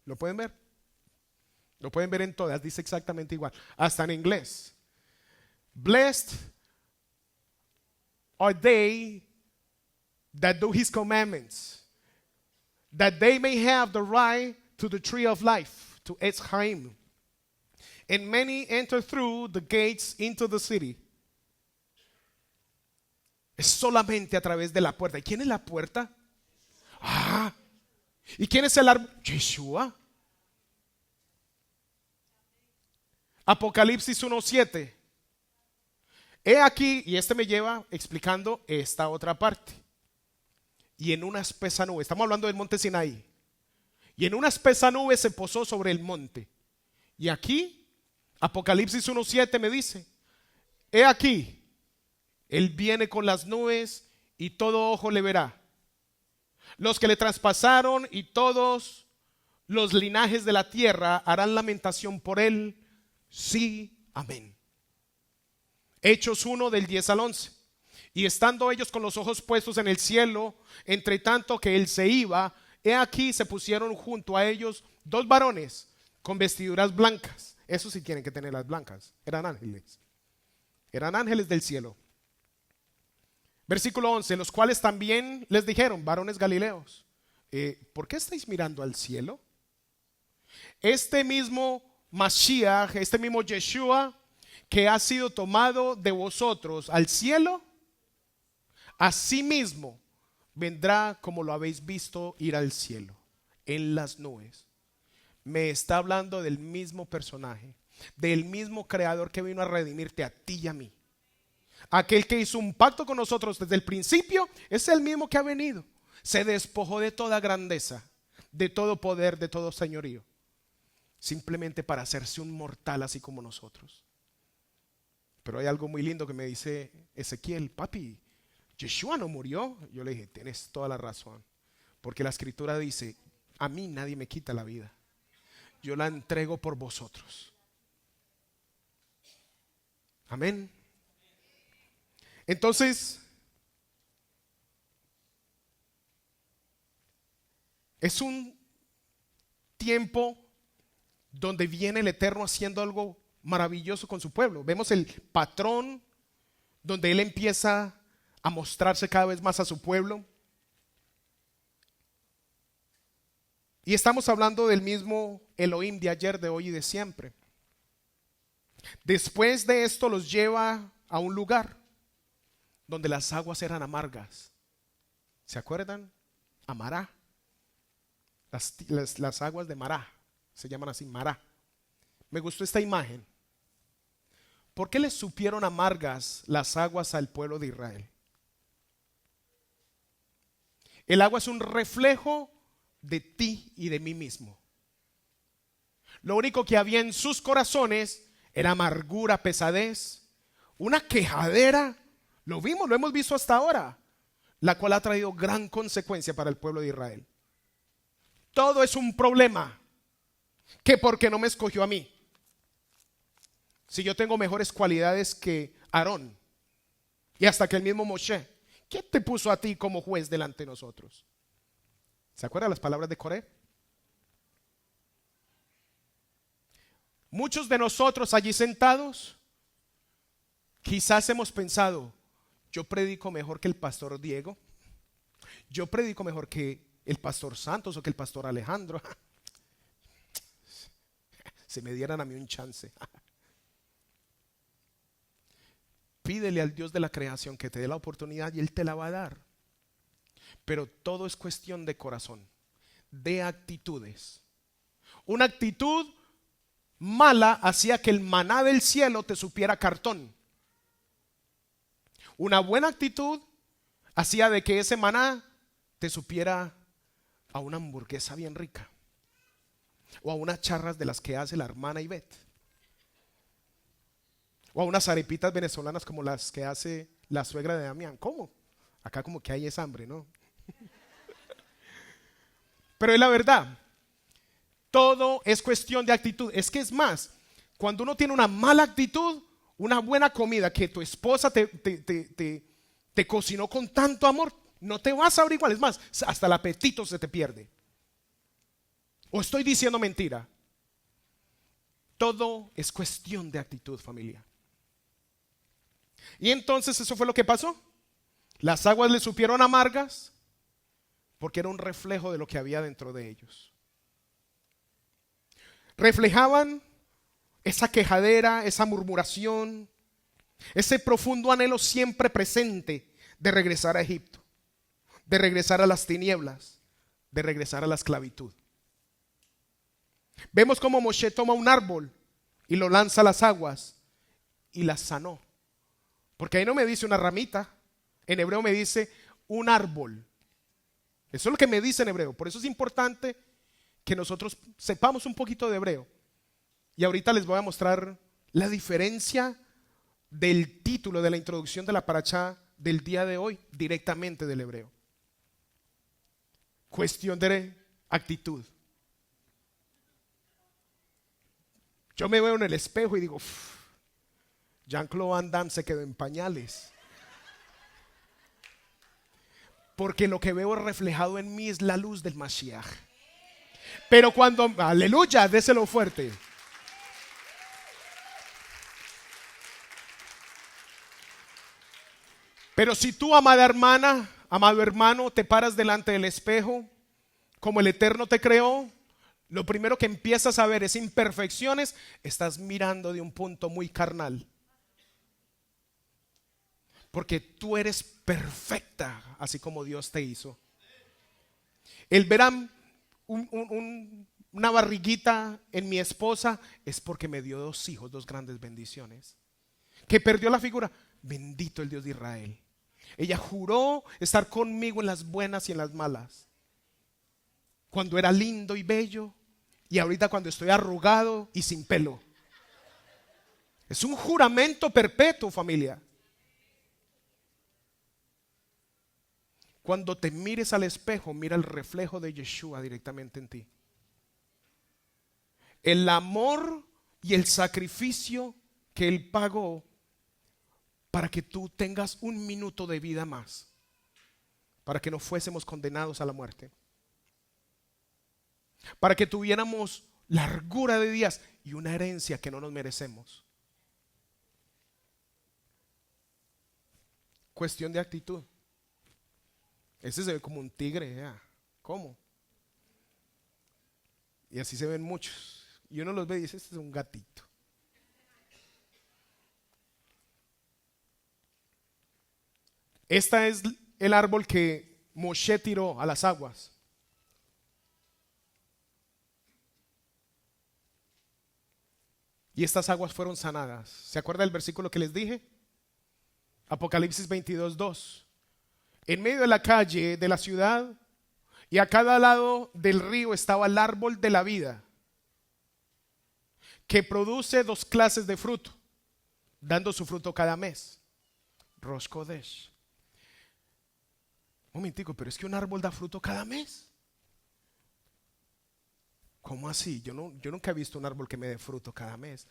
¿Lo pueden ver? Lo pueden ver en todas, dice exactamente igual. Hasta en inglés. Blessed are they that do his commandments, that they may have the right to the tree of life, to Etz Chaim. And many enter through the gates into the city. Es solamente a través de la puerta. ¿Y quién es la puerta? ¿Y quién es el árbol? Yeshua. Apocalipsis 1:7. He aquí, y este me lleva explicando esta otra parte. Y en una espesa nube, estamos hablando del monte Sinaí. Y en una espesa nube se posó sobre el monte. Y aquí, Apocalipsis 1:7 me dice: he aquí, él viene con las nubes y todo ojo le verá. Los que le traspasaron y todos los linajes de la tierra harán lamentación por él. Sí, amén. Hechos 1 del 10 al 11. Y estando ellos con los ojos puestos en el cielo, entre tanto que él se iba, he aquí se pusieron junto a ellos dos varones con vestiduras blancas. Eso sí tienen que tener las blancas. Eran ángeles. Eran ángeles del cielo. Versículo 11, los cuales también les dijeron, varones galileos, ¿por qué estáis mirando al cielo? Este mismo Mashiach, este mismo Yeshua, que ha sido tomado de vosotros al cielo, asimismo vendrá como lo habéis visto ir al cielo, en las nubes. Me está hablando del mismo personaje, del mismo creador que vino a redimirte a ti y a mí. Aquel que hizo un pacto con nosotros desde el principio es el mismo que ha venido. Se despojó de toda grandeza, de todo poder, de todo señorío, simplemente para hacerse un mortal así como nosotros. Pero hay algo muy lindo que me dice Ezequiel: papi, Yeshua no murió. Yo le dije, tienes toda la razón, porque la escritura dice, a mí nadie me quita la vida, yo la entrego por vosotros. Amén. Entonces, es un tiempo donde viene el Eterno haciendo algo maravilloso con su pueblo. Vemos el patrón donde Él empieza a mostrarse cada vez más a su pueblo. Y estamos hablando del mismo Elohim de ayer, de hoy y de siempre. Después de esto los lleva a un lugar donde las aguas eran amargas. ¿Se acuerdan? A Mará. Las aguas de Mará se llaman así, Mará. Me gustó esta imagen. ¿Por qué les supieron amargas las aguas al pueblo de Israel? El agua es un reflejo de ti y de mí mismo. Lo único que había en sus corazones era amargura, pesadez, una quejadera. Lo vimos, lo hemos visto hasta ahora, la cual ha traído gran consecuencia para el pueblo de Israel. Todo es un problema. Que porque no me escogió a mí, si yo tengo mejores cualidades que Aarón y hasta que el mismo Moshe. ¿Quién te puso a ti como juez delante de nosotros? ¿Se acuerdan las palabras de Coré? Muchos de nosotros allí sentados quizás hemos pensado, yo predico mejor que el pastor Diego, yo predico mejor que el pastor Santos o que el pastor Alejandro. Si me dieran a mí un chance. Pídele al Dios de la creación que te dé la oportunidad y Él te la va a dar. Pero todo es cuestión de corazón, de actitudes. Una actitud mala hacía que el maná del cielo te supiera cartón. Una buena actitud hacía de que ese maná te supiera a una hamburguesa bien rica o a unas charras de las que hace la hermana Ivette o a unas arepitas venezolanas como las que hace la suegra de Damián. ¿Cómo? Acá como que hay es hambre, ¿no? Pero es la verdad. Todo es cuestión de actitud. Es que es más, cuando uno tiene una mala actitud, una buena comida que tu esposa te cocinó con tanto amor, no te vas a abrir igual. Es más, hasta el apetito se te pierde. ¿O estoy diciendo mentira? Todo es cuestión de actitud, familia. Y entonces eso fue lo que pasó. Las aguas le supieron amargas porque era un reflejo de lo que había dentro de ellos. Reflejaban esa quejadera, esa murmuración, ese profundo anhelo siempre presente de regresar a Egipto, de regresar a las tinieblas, de regresar a la esclavitud. Vemos cómo Moshe toma un árbol y lo lanza a las aguas y las sanó. Porque ahí no me dice una ramita, en hebreo me dice un árbol. Eso es lo que me dice en hebreo. Por eso es importante que nosotros sepamos un poquito de hebreo. Y ahorita les voy a mostrar la diferencia del título de la introducción de la parashá del día de hoy directamente del hebreo. Cuestión de actitud. Yo me veo en el espejo y digo, Jean-Claude Van Damme se quedó en pañales. Porque lo que veo reflejado en mí es la luz del Mashiach. Pero cuando, aleluya, déselo fuerte. Pero si tú, amada hermana, amado hermano, te paras delante del espejo, como el Eterno te creó, lo primero que empiezas a ver es imperfecciones, estás mirando de un punto muy carnal. Porque tú eres perfecta, así como Dios te hizo. El ver una barriguita en mi esposa es porque me dio 2 hijos, 2 grandes bendiciones. Que perdió la figura, bendito el Dios de Israel. Ella juró estar conmigo en las buenas y en las malas. Cuando era lindo y bello, y ahorita cuando estoy arrugado y sin pelo. Es un juramento perpetuo, familia. Cuando te mires al espejo, mira el reflejo de Yeshua directamente en ti. El amor y el sacrificio que Él pagó para que tú tengas un minuto de vida más, para que no fuésemos condenados a la muerte, para que tuviéramos largura de días y una herencia que no nos merecemos. Cuestión de actitud. Ese se ve como un tigre, ¿ya? ¿Cómo? Y así se ven muchos. Y uno los ve y dice, este es un gatito. Esta es el árbol que Moshe tiró a las aguas. Y estas aguas fueron sanadas. ¿Se acuerda del versículo que les dije? Apocalipsis 22:2. En medio de la calle de la ciudad y a cada lado del río estaba el árbol de la vida, que produce 2 clases de fruto, dando su fruto cada mes. Rosh Kodesh. Un momentico, pero es que un árbol da fruto cada mes. ¿Cómo así? Yo nunca he visto un árbol que me dé fruto cada mes.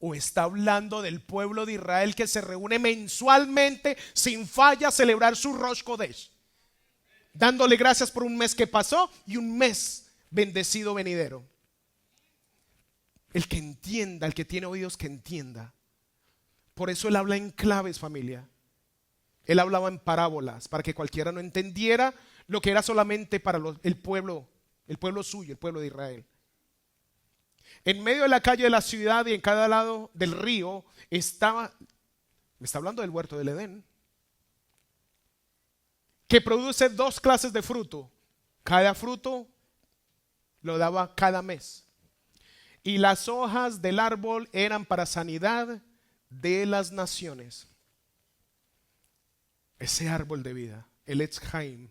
¿O está hablando del pueblo de Israel que se reúne mensualmente sin falla a celebrar su Rosh Kodesh, dándole gracias por un mes que pasó y un mes bendecido venidero? El que entienda, el que tiene oídos que entienda. Por eso Él habla en claves, familia. Él hablaba en parábolas para que cualquiera no entendiera lo que era solamente para el pueblo suyo, el pueblo de Israel. En medio de la calle de la ciudad y en cada lado del río me está hablando del huerto del Edén, que produce 2 clases de fruto. Cada fruto lo daba cada mes. Y las hojas del árbol eran para sanidad de las naciones. Ese árbol de vida, el Etz Haim,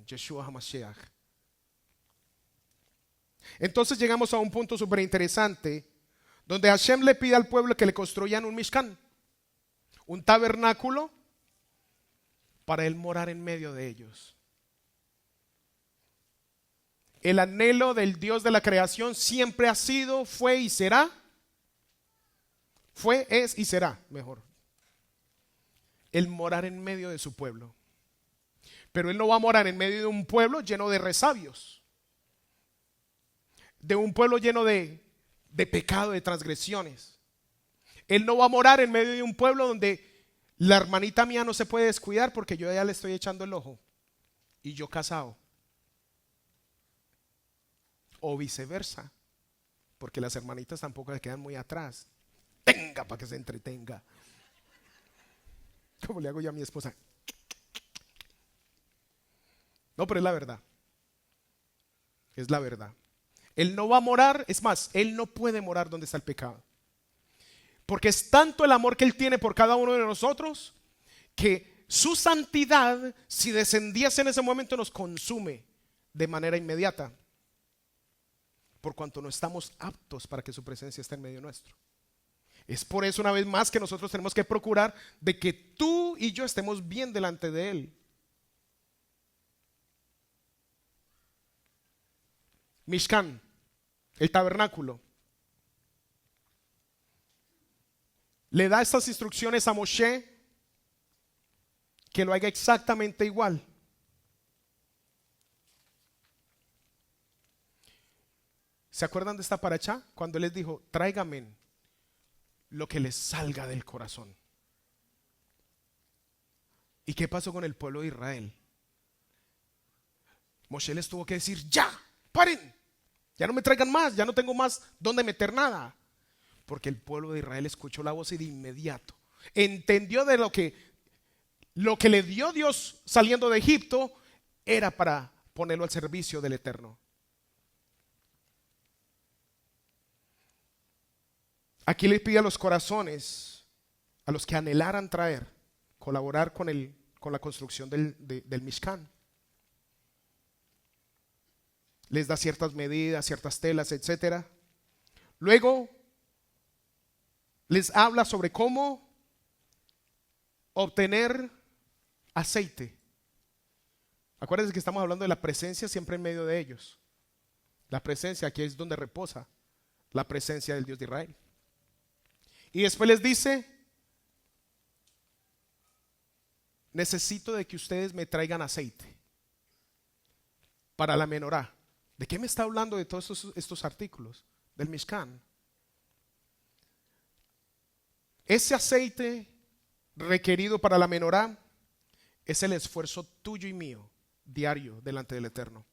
Yeshua HaMashiach. Entonces llegamos a un punto súper interesante, donde Hashem le pide al pueblo que le construyan un Mishkan, un tabernáculo, para Él morar en medio de ellos. El anhelo del Dios de la creación siempre ha sido, fue y será. Fue, es y será, mejor. El morar en medio de su pueblo. Pero Él no va a morar en medio de un pueblo lleno de resabios, de un pueblo lleno de pecado, de transgresiones. Él no va a morar en medio de un pueblo donde la hermanita mía no se puede descuidar porque yo ya le estoy echando el ojo y yo casado. O viceversa, porque las hermanitas tampoco se quedan muy atrás. Tenga para que se entretenga. Como le hago yo a mi esposa. No, pero es la verdad. Es la verdad. Él no va a morar, es más, Él no puede morar donde está el pecado. Porque es tanto el amor que Él tiene por cada uno de nosotros, que su santidad, si descendiese en ese momento, nos consume de manera inmediata. Por cuanto no estamos aptos para que su presencia esté en medio nuestro. Es por eso, una vez más, que nosotros tenemos que procurar de que tú y yo estemos bien delante de Él. Mishkan, el tabernáculo. le da estas instrucciones a Moshe que lo haga exactamente igual. ¿Se acuerdan de esta paracha? Cuando él les dijo, tráigame lo que les salga del corazón. ¿Y qué pasó con el pueblo de Israel? Moshe les tuvo que decir, ya, paren, ya no me traigan más, ya no tengo más dónde meter nada. Porque el pueblo de Israel escuchó la voz y de inmediato entendió de lo que le dio Dios saliendo de Egipto era para ponerlo al servicio del Eterno. Aquí le pide a los corazones, a los que anhelaran traer, colaborar con la construcción del Mishkan. Les da ciertas medidas, ciertas telas, etc. Luego les habla sobre cómo obtener aceite. Acuérdense que estamos hablando de la presencia siempre en medio de ellos. La presencia, aquí es donde reposa la presencia del Dios de Israel. Y después les dice, necesito de que ustedes me traigan aceite para la menorá. ¿De qué me está hablando de todos estos artículos? Del Mishkan. Ese aceite requerido para la menorá es el esfuerzo tuyo y mío, diario, delante del Eterno.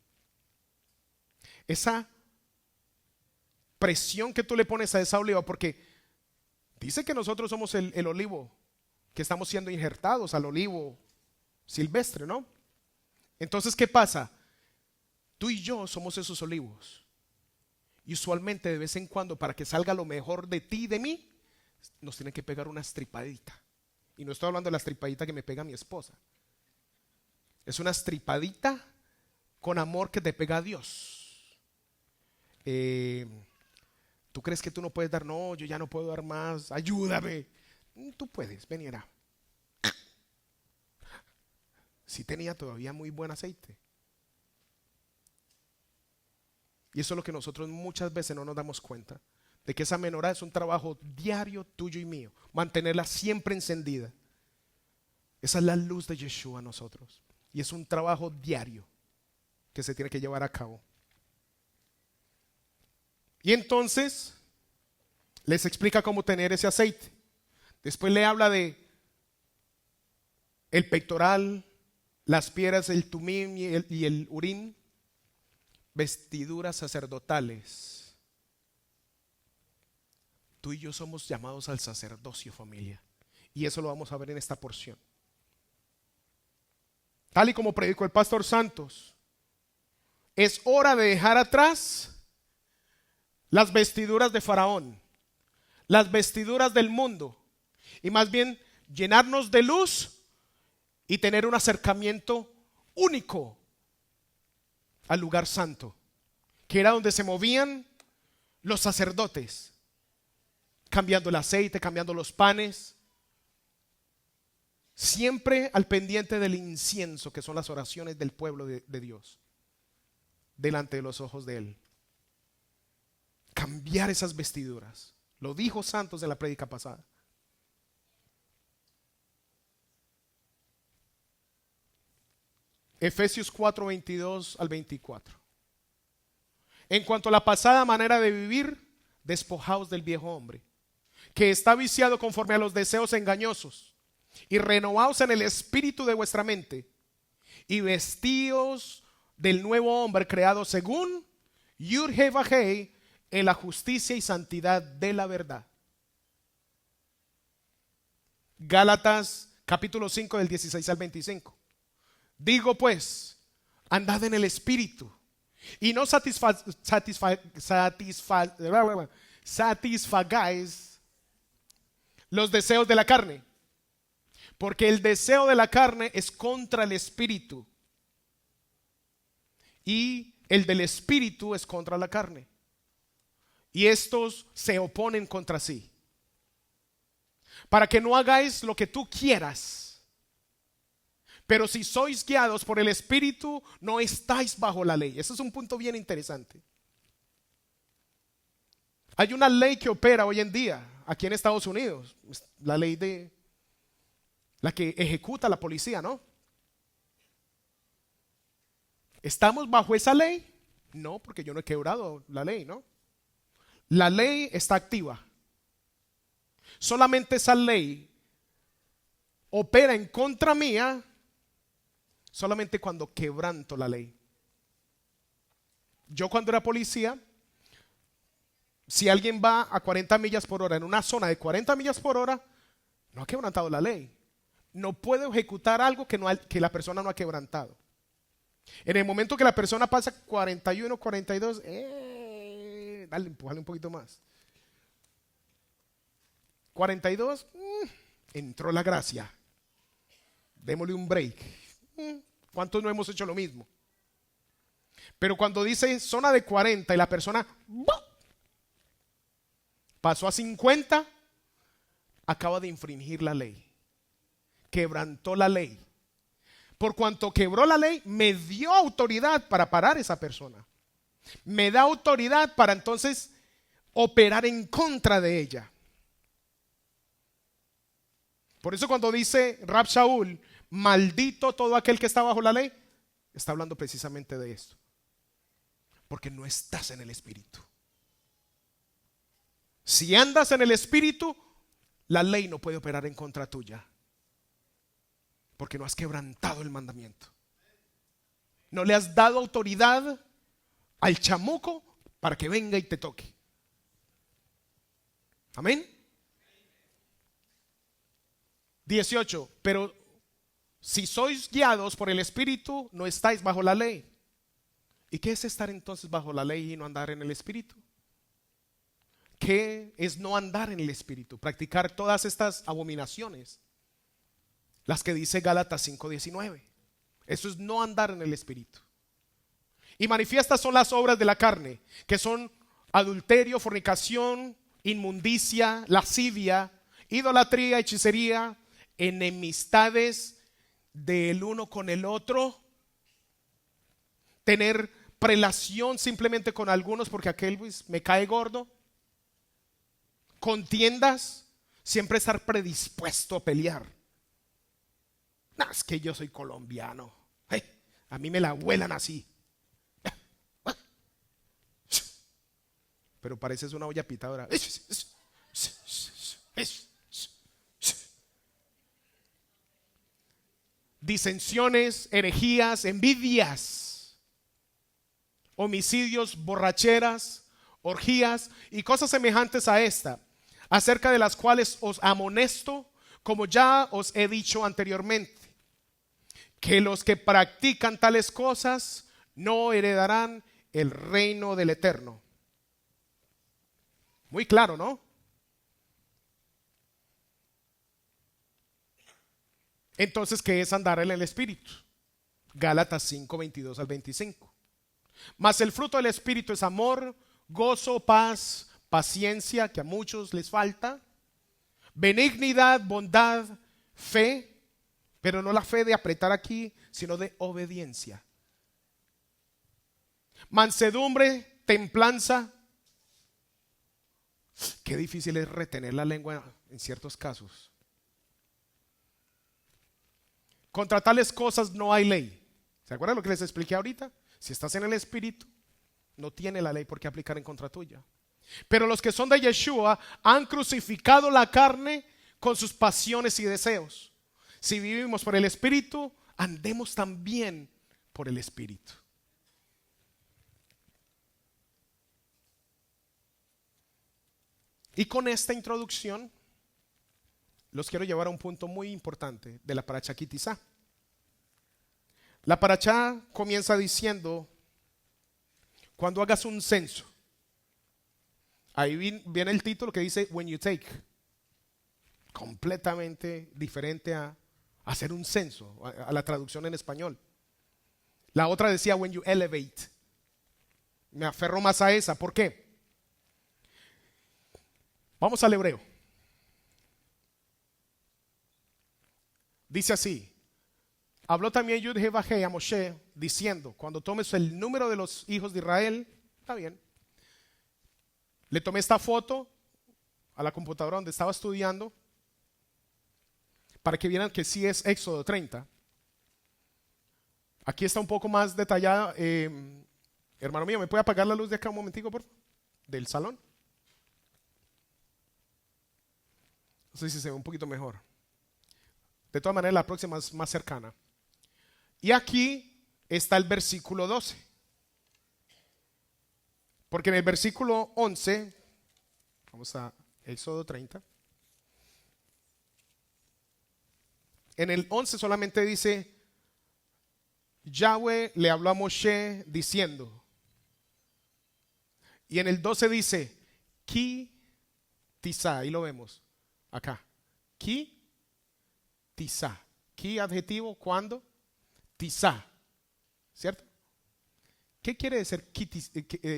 Esa presión que tú le pones a esa oliva, porque dice que nosotros somos el olivo, que estamos siendo injertados al olivo silvestre, ¿no? Entonces, ¿qué pasa? Tú y yo somos esos olivos. Y usualmente de vez en cuando, para que salga lo mejor de ti y de mí, nos tienen que pegar una estripadita. Y no estoy hablando de la estripadita que me pega mi esposa. Es una estripadita con amor que te pega a Dios. ¿Tú crees que tú no puedes dar? No, yo ya no puedo dar más, ayúdame. Tú puedes, ven y verá. Sí tenía todavía muy buen aceite. Y eso es lo que nosotros muchas veces no nos damos cuenta, de que esa menorá es un trabajo diario tuyo y mío, mantenerla siempre encendida. Esa es la luz de Yeshua a nosotros. Y es un trabajo diario que se tiene que llevar a cabo. Y entonces les explica cómo tener ese aceite. Después le habla de el pectoral, las piedras, el tumim y el urim, vestiduras sacerdotales. Tú y yo somos llamados al sacerdocio, familia. Y eso lo vamos a ver en esta porción. Tal y como predicó el pastor Santos, es hora de dejar atrás las vestiduras de Faraón, las vestiduras del mundo, y más bien llenarnos de luz y tener un acercamiento único al lugar santo, que era donde se movían los sacerdotes, cambiando el aceite, cambiando los panes, siempre al pendiente del incienso, que son las oraciones del pueblo de Dios, delante de los ojos de Él. Cambiar esas vestiduras, lo dijo Santos en la prédica pasada. Efesios 4, 22 al 24. En cuanto a la pasada manera de vivir, despojaos del viejo hombre, que está viciado conforme a los deseos engañosos, y renovaos en el espíritu de vuestra mente, y vestíos del nuevo hombre creado según Yud-Heh-Vah-Heh, en la justicia y santidad de la verdad. Gálatas capítulo 5 del 16 al 25. Digo pues, andad en el espíritu y no satisfagáis los deseos de la carne, porque el deseo de la carne es contra el espíritu y el del espíritu es contra la carne, y estos se oponen contra sí, para que no hagáis lo que tú quieras. Pero si sois guiados por el Espíritu, no estáis bajo la ley. Ese es un punto bien interesante. Hay una ley que opera hoy en día. aquí en Estados Unidos, la ley de la que ejecuta la policía, ¿no? ¿Estamos bajo esa ley? No, porque yo no he quebrado la ley, ¿no? La ley está activa. Solamente esa ley opera en contra mía solamente cuando quebranto la ley. Yo cuando era policía, si alguien va a 40 millas por hora en una zona de 40 millas por hora, no ha quebrantado la ley. No puedo ejecutar algo que la persona no ha quebrantado. En el momento que la persona pasa 41, 42, dale, empujale un poquito más. 42, entró la gracia. Démosle un break. ¿Cuántos no hemos hecho lo mismo? Pero cuando dice zona de 40 y la persona pasó a 50, acaba de infringir la ley. Quebrantó la ley. Por cuanto quebró la ley, me dio autoridad para parar a esa persona. Me da autoridad para entonces operar en contra de ella. Por eso cuando dice Rab Shaul, maldito todo aquel que está bajo la ley, está hablando precisamente de esto. Porque no estás en el Espíritu. Si andas en el Espíritu, la ley no puede operar en contra tuya. Porque no has quebrantado el mandamiento. No le has dado autoridad al chamuco para que venga y te toque. Amén. 18. Pero si sois guiados por el Espíritu, no estáis bajo la ley. ¿Y qué es estar entonces bajo la ley y no andar en el Espíritu? ¿Qué es no andar en el Espíritu? Practicar todas estas abominaciones. Las que dice Gálatas 5:19. Eso es no andar en el Espíritu. Y manifiestas son las obras de la carne, que son adulterio, fornicación, inmundicia, lascivia, idolatría, hechicería, enemistades del uno con el otro, tener prelación simplemente con algunos porque aquel pues, me cae gordo, contiendas, siempre estar predispuesto a pelear. No, es que yo soy colombiano, a mí me la vuelan así. Pero pareces una olla pitadora. Disensiones, herejías, envidias, homicidios, borracheras, orgías y cosas semejantes a esta, acerca de las cuales os amonesto, como ya os he dicho anteriormente, que los que practican tales cosas no heredarán el reino del Eterno. Muy claro, ¿no? Entonces, ¿qué es andar en el Espíritu? Gálatas 5:22 al 25. Mas el fruto del Espíritu es amor, gozo, paz, paciencia, que a muchos les falta, benignidad, bondad, fe, pero no la fe de apretar aquí, sino de obediencia. Mansedumbre, templanza. Qué difícil es retener la lengua en ciertos casos. Contra tales cosas no hay ley. ¿Se acuerdan lo que les expliqué ahorita? Si estás en el Espíritu, no tiene la ley por qué aplicar en contra tuya. Pero los que son de Yeshua han crucificado la carne con sus pasiones y deseos. Si vivimos por el Espíritu, andemos también por el Espíritu. Y con esta introducción los quiero llevar a un punto muy importante de la paracha Ki Tisa. La paracha comienza diciendo: cuando hagas un censo. Ahí viene el título que dice when you take. Completamente diferente a hacer un censo, a la traducción en español. La otra decía when you elevate. Me aferro más a esa. ¿Por qué? Vamos al hebreo. Dice así: habló también Yud-Heh-Vah-Heh a Moshe diciendo: cuando tomes el número de los hijos de Israel, está bien. Le tomé esta foto a la computadora donde estaba estudiando para que vieran que sí es Éxodo 30. Aquí está un poco más detallada. Hermano mío, ¿me puede apagar la luz de acá un momentico, por favor? Del salón. No sé si se ve un poquito mejor. De todas maneras, la próxima es más cercana. Y aquí está el versículo 12. Porque en el versículo 11, vamos a Éxodo 30. En el 11 solamente dice, Yahweh le habló a Moshe diciendo. Y en el 12 dice, Ki Tisa, ahí lo vemos, acá. Ki Tisa. Ki adjetivo, ¿cuándo? Tisa, ¿cierto? ¿Qué quiere decir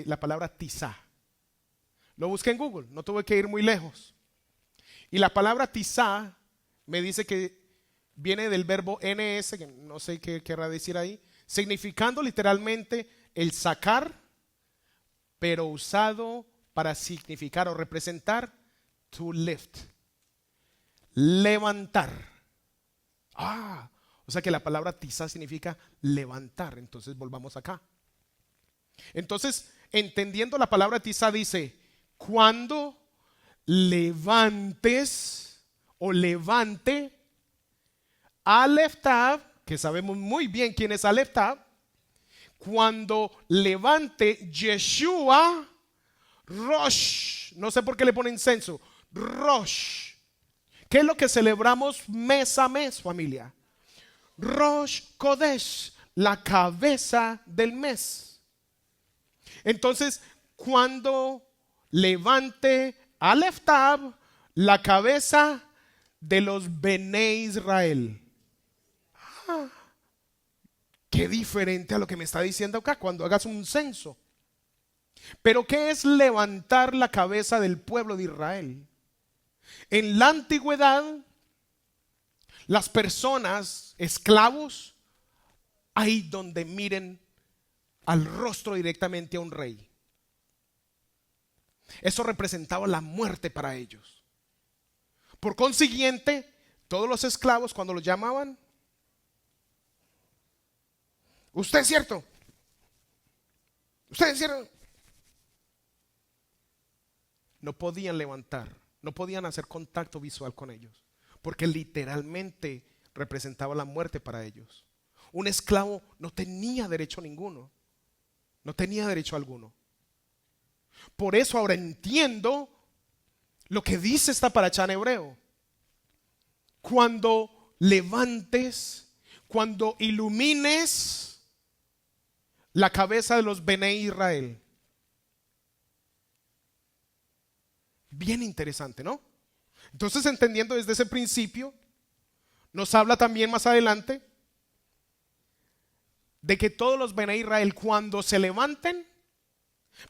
la palabra tisa? Lo busqué en Google, no tuve que ir muy lejos. Y la palabra tisa me dice que viene del verbo ns, que no sé qué querrá decir ahí, significando literalmente el sacar, pero usado para significar o representar to lift, levantar. O sea que la palabra tisa significa levantar. Entonces volvamos acá. Entonces, entendiendo la palabra tisa, dice, cuando levantes o levante Aleph Tav, que sabemos muy bien quién es Aleph Tav, cuando levante Yeshua Rosh, no sé por qué le ponen censo, Rosh. ¿Qué es lo que celebramos mes a mes, familia? Rosh Kodesh, la cabeza del mes. Entonces, cuando levante Aleph Tav, la cabeza de los Bene Israel. Qué diferente a lo que me está diciendo acá cuando hagas un censo. Pero ¿qué es levantar la cabeza del pueblo de Israel? En la antigüedad, las personas, esclavos, ahí donde miren al rostro directamente a un rey. Eso representaba la muerte para ellos. Por consiguiente, todos los esclavos cuando los llamaban, usted es cierto, usted es cierto, no podían levantar, no podían hacer contacto visual con ellos, porque literalmente representaba la muerte para ellos. Un esclavo no tenía derecho ninguno, no tenía derecho alguno. Por eso ahora entiendo lo que dice esta paracha en hebreo. Cuando levantes, cuando ilumines la cabeza de los Bene Israel. Bien interesante, ¿no? Entonces, entendiendo desde ese principio, nos habla también más adelante de que todos los Bene Israel cuando se levanten,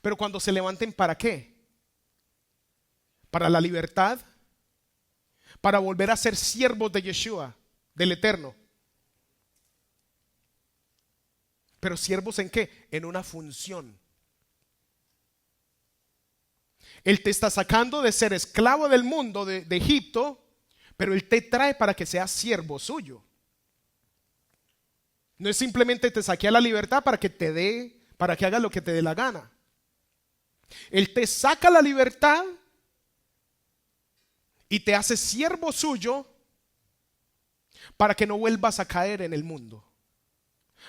pero cuando se levanten, ¿para qué? Para la libertad, para volver a ser siervos de Yeshua, del Eterno. Pero siervos ¿en qué? En una función. Él te está sacando de ser esclavo del mundo, de Egipto, pero Él te trae para que seas siervo suyo. No es simplemente te saqué a la libertad para que te dé, para que hagas lo que te dé la gana. Él te saca la libertad y te hace siervo suyo para que no vuelvas a caer en el mundo.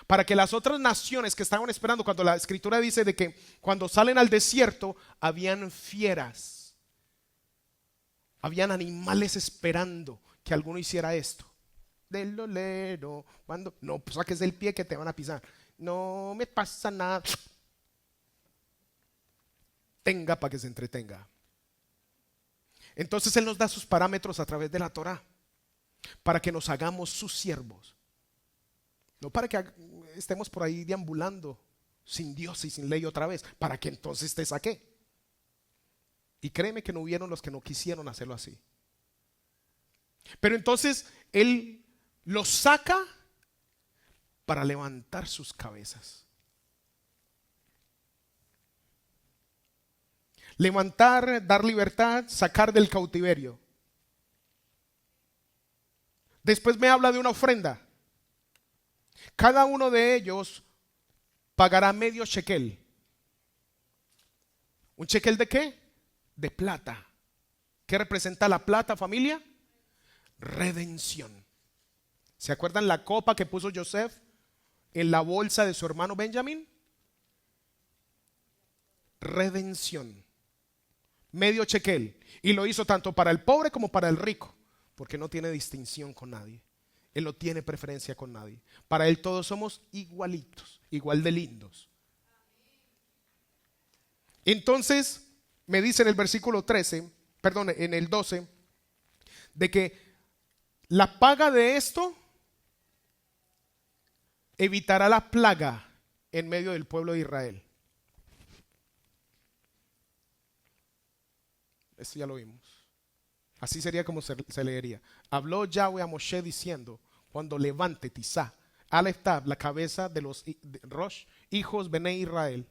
Para que las otras naciones que estaban esperando, cuando la escritura dice de que cuando salen al desierto habían fieras, habían animales esperando que alguno hiciera esto. Del olero, cuando no pues saques el pie que te van a pisar. No me pasa nada. Tenga para que se entretenga. Entonces Él nos da sus parámetros a través de la Torá para que nos hagamos sus siervos. No para que estemos por ahí deambulando sin Dios y sin ley otra vez, para que entonces te saque. Y créeme que no hubieron los que no quisieron hacerlo así. Pero entonces Él los saca para levantar sus cabezas. Levantar, dar libertad, sacar del cautiverio. Después me habla de una ofrenda. Cada uno de ellos pagará medio shekel. ¿Un shekel de qué? De plata. ¿Qué representa la plata, familia? Redención. ¿Se acuerdan la copa que puso Joseph en la bolsa de su hermano Benjamín? Redención. Medio shekel. Y lo hizo tanto para el pobre como para el rico, porque no tiene distinción con nadie. Él no tiene preferencia con nadie. Para Él todos somos igualitos, igual de lindos. Entonces me dice en el versículo 13, perdón, en el 12, de que la paga de esto evitará la plaga en medio del pueblo de Israel. Esto ya lo vimos. Así sería como se leería. Habló Yahweh a Moshe diciendo: cuando levante Tisá, Aleftab, la cabeza de los Rosh, hijos Bené Israel.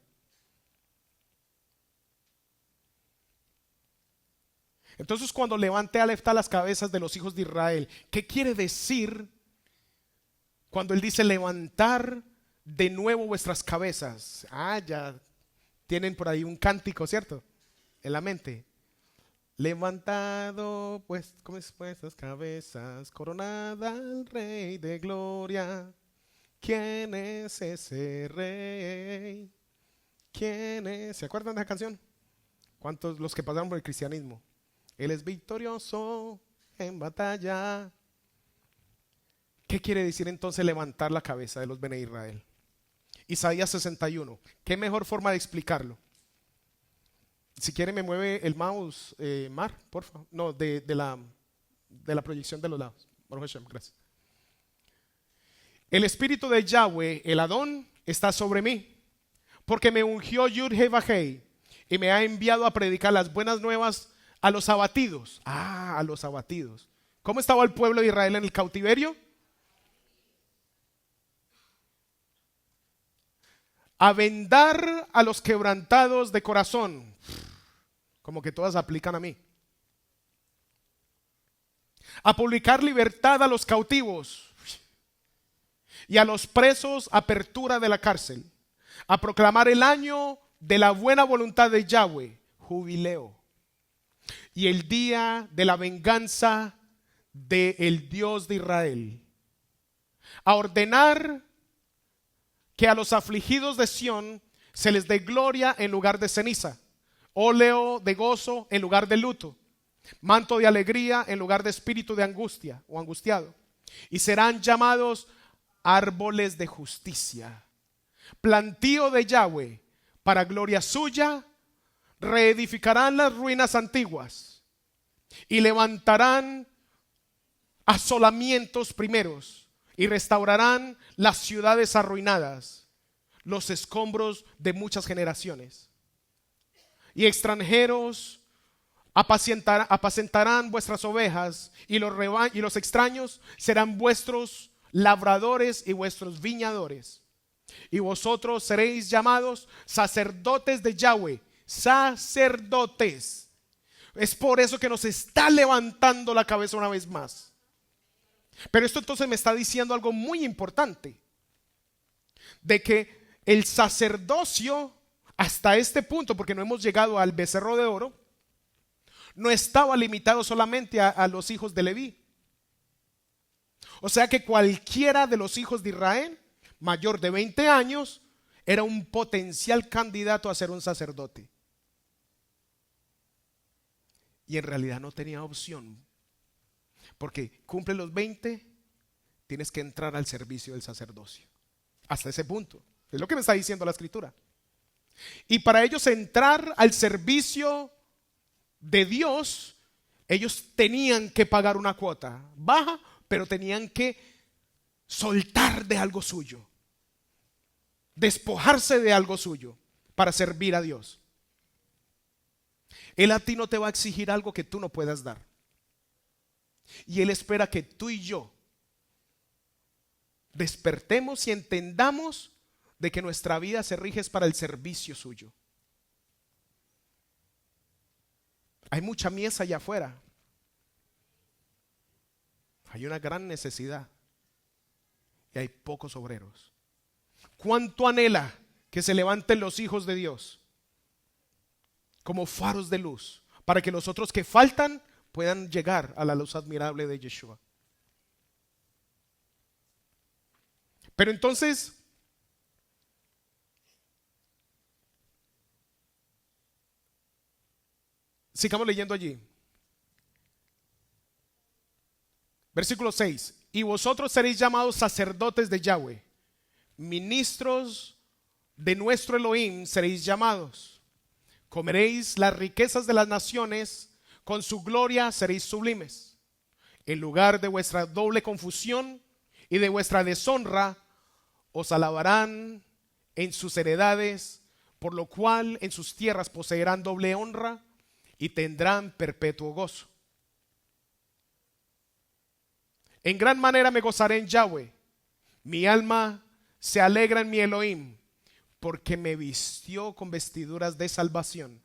Entonces, cuando levante Aleftab las cabezas de los hijos de Israel, ¿qué quiere decir cuando él dice levantar de nuevo vuestras cabezas? Ya tienen por ahí un cántico, ¿cierto? En la mente. Levantado pues con vuestras cabezas, coronada al Rey de gloria. ¿Quién es ese Rey? ¿Quién es? ¿Se acuerdan de esa canción? ¿Cuántos los que pasaron por el cristianismo? Él es victorioso en batalla. ¿Qué quiere decir entonces levantar la cabeza de los Bene Israel? Isaías 61. ¿Qué mejor forma de explicarlo? Si quiere me mueve el mouse, Mar, por favor. No, de la proyección de los lados. Baruch Hashem, gracias. El espíritu de Yahweh, el Adón, está sobre mí, porque me ungió Yud-Heh-Vah-Hei y me ha enviado a predicar las buenas nuevas a los abatidos. A los abatidos. ¿Cómo estaba el pueblo de Israel en el cautiverio? A vendar a los quebrantados de corazón. Como que todas aplican a mí. A publicar libertad a los cautivos y a los presos apertura de la cárcel. A proclamar el año de la buena voluntad de Yahweh, jubileo. Y el día de la venganza del Dios de Israel. A ordenar que a los afligidos de Sión se les dé gloria en lugar de ceniza, óleo de gozo en lugar de luto, manto de alegría en lugar de espíritu de angustia o angustiado. Y serán llamados árboles de justicia, plantío de Yahweh para gloria suya. Reedificarán las ruinas antiguas y levantarán asolamientos primeros y restaurarán las ciudades arruinadas, los escombros de muchas generaciones. Y extranjeros apacentarán vuestras ovejas y los extraños serán vuestros labradores y vuestros viñadores. Y vosotros seréis llamados sacerdotes de Yahweh. Sacerdotes. Es por eso que nos está levantando la cabeza una vez más. Pero esto entonces me está diciendo algo muy importante, de que el sacerdocio hasta este punto, porque no hemos llegado al becerro de oro, no estaba limitado solamente a los hijos de Leví. O sea que cualquiera de los hijos de Israel mayor de 20 años era un potencial candidato a ser un sacerdote. Y en realidad no tenía opción, porque cumple los 20, tienes que entrar al servicio del sacerdocio. Hasta ese punto. Es lo que me está diciendo la escritura. Y para ellos entrar al servicio de Dios, ellos tenían que pagar una cuota baja, pero tenían que soltar de algo suyo, despojarse de algo suyo para servir a Dios. Él a ti no te va a exigir algo que tú no puedas dar. Y Él espera que tú y yo despertemos y entendamos de que nuestra vida se rige para el servicio suyo. Hay mucha mies allá afuera. Hay una gran necesidad y hay pocos obreros. ¿Cuánto anhela que se levanten los hijos de Dios como faros de luz para que los otros que faltan puedan llegar a la luz admirable de Yeshua? Pero entonces, sigamos leyendo allí. Versículo 6. Y vosotros seréis llamados sacerdotes de Yahweh, ministros de nuestro Elohim seréis llamados. Comeréis las riquezas de las naciones, con su gloria seréis sublimes. En lugar de vuestra doble confusión y de vuestra deshonra, os alabarán en sus heredades, por lo cual en sus tierras poseerán doble honra y tendrán perpetuo gozo. En gran manera me gozaré en Yahweh, mi alma se alegra en mi Elohim, porque me vistió con vestiduras de salvación.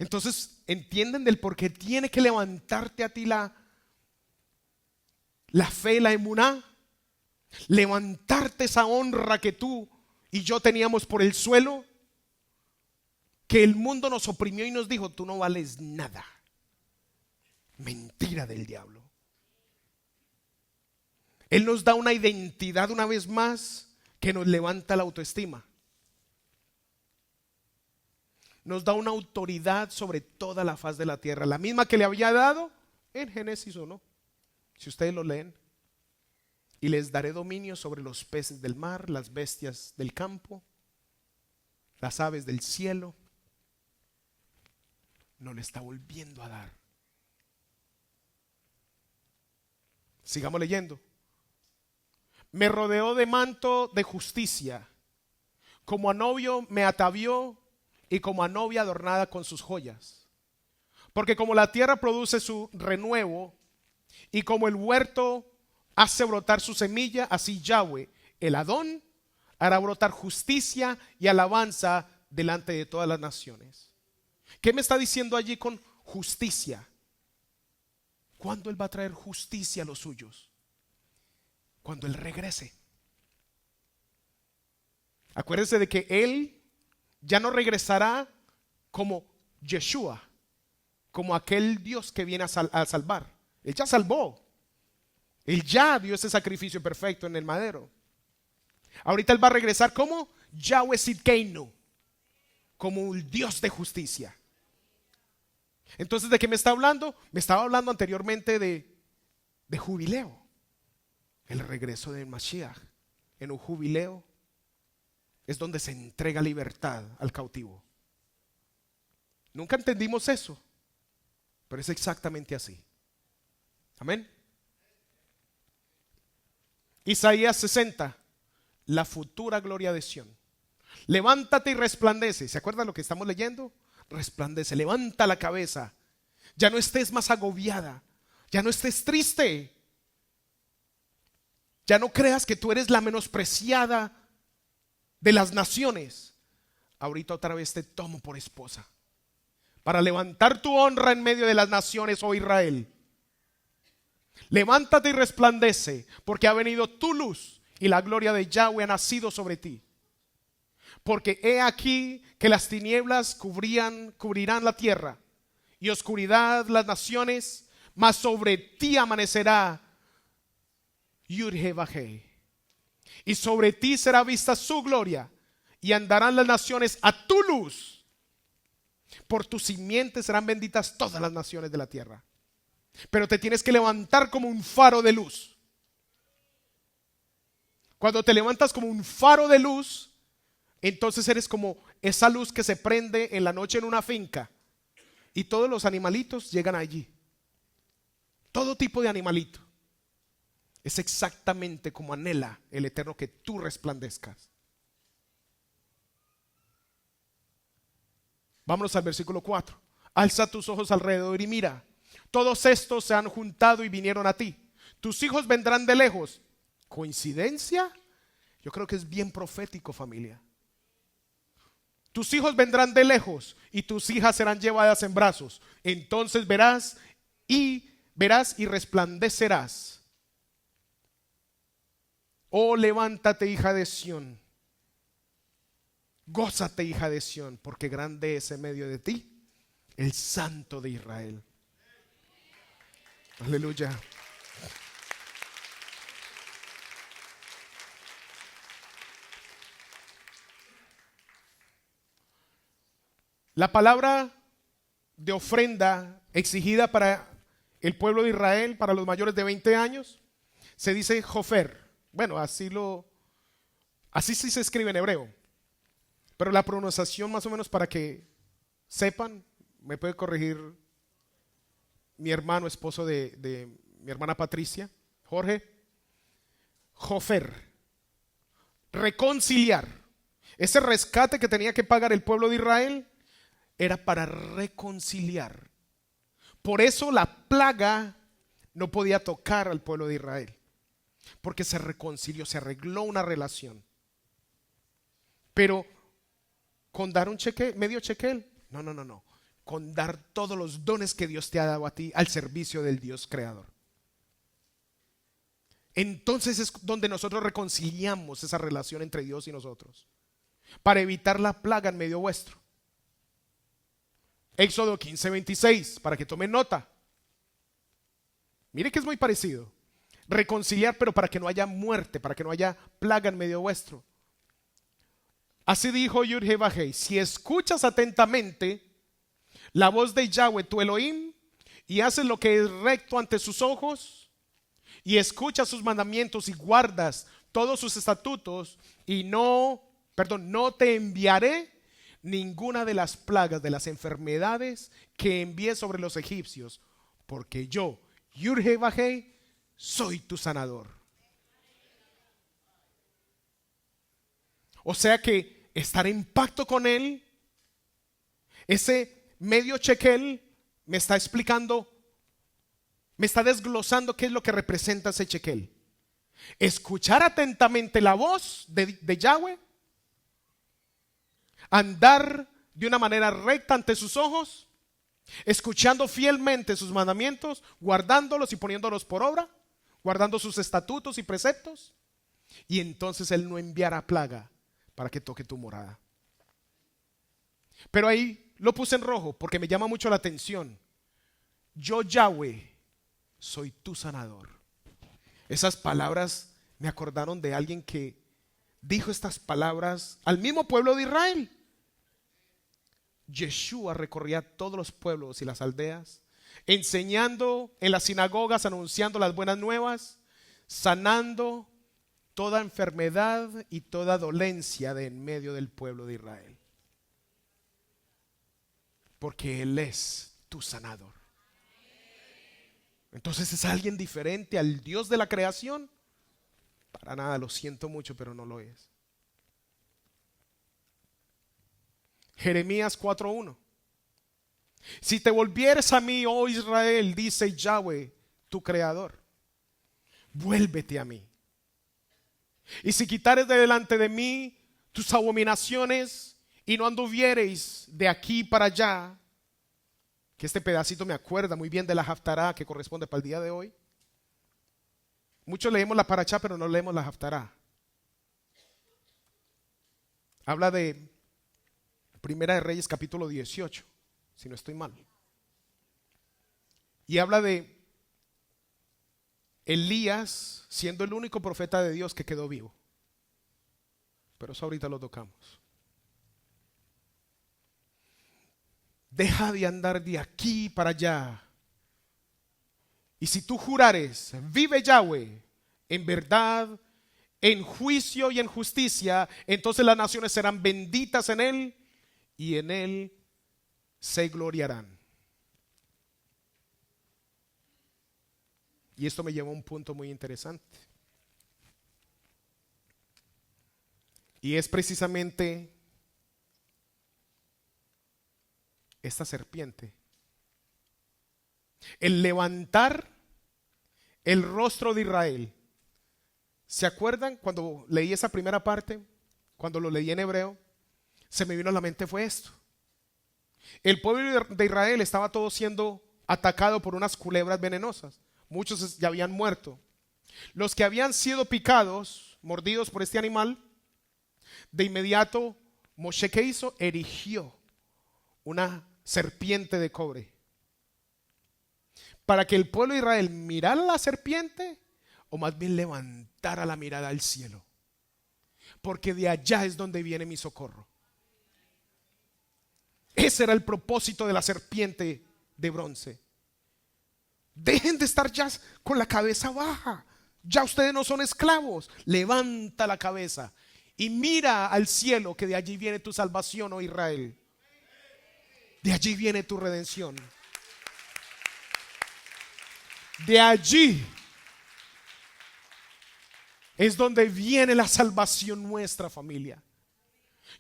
Entonces, ¿entienden del por qué tiene que levantarte a ti la fe, la emuná? Levantarte esa honra que tú y yo teníamos por el suelo, que el mundo nos oprimió y nos dijo, tú no vales nada. Mentira del diablo. Él nos da una identidad una vez más que nos levanta la autoestima. Nos da una autoridad sobre toda la faz de la tierra, la misma que le había dado en Génesis 1, si ustedes lo leen. Y les daré dominio sobre los peces del mar, las bestias del campo, las aves del cielo. No le está volviendo a dar. Sigamos leyendo. Me rodeó de manto de justicia, como a novio me atavió y como a novia adornada con sus joyas. Porque como la tierra produce su renuevo y como el huerto hace brotar su semilla, así Yahweh, el Adón, hará brotar justicia y alabanza delante de todas las naciones. ¿Qué me está diciendo allí con justicia? ¿Cuándo Él va a traer justicia a los suyos? Cuando Él regrese. Acuérdense de que Él ya no regresará como Yeshua, como aquel Dios que viene a salvar. Él ya salvó. Él ya dio ese sacrificio perfecto en el madero. Ahorita Él va a regresar como Yahweh Sidkeinu, como un Dios de justicia. Entonces, ¿de qué me está hablando? Me estaba hablando anteriormente de jubileo. El regreso del Mashiach. En un jubileo es donde se entrega libertad al cautivo. Nunca entendimos eso, pero es exactamente así. Amén. Isaías 60, la futura gloria de Sión. Levántate y resplandece. ¿Se acuerdan lo que estamos leyendo? Resplandece, levanta la cabeza. Ya no estés más agobiada. Ya no estés triste. Ya no creas que tú eres la menospreciada de las naciones. Ahorita otra vez te tomo por esposa para levantar tu honra en medio de las naciones, oh Israel. Levántate y resplandece, porque ha venido tu luz y la gloria de Yahweh ha nacido sobre ti. Porque he aquí que las tinieblas cubrirán la tierra y oscuridad las naciones, mas sobre ti amanecerá Yud-Heh-Vah-Heh. Y sobre ti será vista su gloria y andarán las naciones a tu luz. Por tu simiente serán benditas todas las naciones de la tierra. Pero te tienes que levantar como un faro de luz. Cuando te levantas como un faro de luz, entonces eres como esa luz que se prende en la noche en una finca y todos los animalitos llegan allí. Todo tipo de animalito. Es exactamente como anhela el Eterno que tú resplandezcas. Vámonos al versículo 4. Alza tus ojos alrededor y mira. Todos estos se han juntado y vinieron a ti. Tus hijos vendrán de lejos. ¿Coincidencia? Yo creo que es bien profético, familia. Tus hijos vendrán de lejos y tus hijas serán llevadas en brazos. Entonces verás y resplandecerás. Oh, levántate, hija de Sión. Gózate, hija de Sión, porque grande es en medio de ti el Santo de Israel. Aleluya. La palabra de ofrenda exigida para el pueblo de Israel, para los mayores de 20 años, se dice jofer. Bueno, así sí se escribe en hebreo. Pero la pronunciación, más o menos, para que sepan, me puede corregir mi hermano, esposo de mi hermana Patricia, Jorge. Jofer, reconciliar. Ese rescate que tenía que pagar el pueblo de Israel era para reconciliar. Por eso la plaga no podía tocar al pueblo de Israel, porque se reconcilió, se arregló una relación. Pero con dar un cheque, medio chequel, no. Con dar todos los dones que Dios te ha dado a ti al servicio del Dios creador. Entonces es donde nosotros reconciliamos esa relación entre Dios y nosotros, para evitar la plaga en medio vuestro. Éxodo 15:26, para que tomen nota. Mire que es muy parecido. Reconciliar, pero para que no haya muerte, para que no haya plaga en medio vuestro. Así dijo Yud-Heh-Vah-Heh: si escuchas atentamente la voz de Yahweh tu Elohim y haces lo que es recto ante sus ojos y escuchas sus mandamientos y guardas todos sus estatutos, y no te enviaré ninguna de las plagas, de las enfermedades que envié sobre los egipcios, porque yo, Yud-Heh-Vah-Heh, soy tu sanador. O sea que estar en pacto con Él, ese medio shekel me está explicando, me está desglosando qué es lo que representa ese shekel. Escuchar atentamente la voz de Yahweh, andar de una manera recta ante sus ojos, escuchando fielmente sus mandamientos, guardándolos y poniéndolos por obra, guardando sus estatutos y preceptos, y entonces Él no enviará plaga para que toque tu morada. Pero ahí lo puse en rojo porque me llama mucho la atención. Yo, Yahweh, soy tu sanador. Esas palabras me acordaron de alguien que dijo estas palabras al mismo pueblo de Israel. Yeshua recorría todos los pueblos y las aldeas, enseñando en las sinagogas, anunciando las buenas nuevas, sanando toda enfermedad y toda dolencia de en medio del pueblo de Israel. Porque Él es tu sanador. Entonces, ¿es alguien diferente al Dios de la creación? Para nada, lo siento mucho, pero no lo es. Jeremías 4:1. Si te volvieres a mí, oh Israel, dice Yahweh, tu creador, vuélvete a mí. Y si quitares de delante de mí tus abominaciones y no anduviereis de aquí para allá, que este pedacito me acuerda muy bien de la Haftará que corresponde para el día de hoy. Muchos leemos la Parashá, pero no leemos la Haftará. Habla de Primera de Reyes capítulo 18, si no estoy mal. Y habla de Elías siendo el único profeta de Dios que quedó vivo. Pero eso ahorita lo tocamos. Deja de andar de aquí para allá. Y si tú jurares, vive Yahweh, en verdad, en juicio y en justicia, entonces las naciones serán benditas en Él y en Él se gloriarán. Y esto me lleva a un punto muy interesante. Y es precisamente esta serpiente. El levantar el rostro de Israel. ¿Se acuerdan cuando leí esa primera parte? Cuando lo leí en hebreo. se me vino a la mente fue esto. El pueblo de Israel estaba todo siendo atacado por unas culebras venenosas. Muchos ya habían muerto. Los que habían sido picados, mordidos por este animal, de inmediato Moshe, ¿qué hizo? Erigió una serpiente de cobre para que el pueblo de Israel mirara la serpiente, o más bien levantara la mirada al cielo, porque de allá es donde viene mi socorro. Ese era el propósito de la serpiente de bronce. Dejen de estar ya con la cabeza baja. Ya ustedes no son esclavos. Levanta la cabeza y mira al cielo, que de allí viene tu salvación, oh Israel. De allí viene tu redención. De allí es donde viene la salvación nuestra, familia.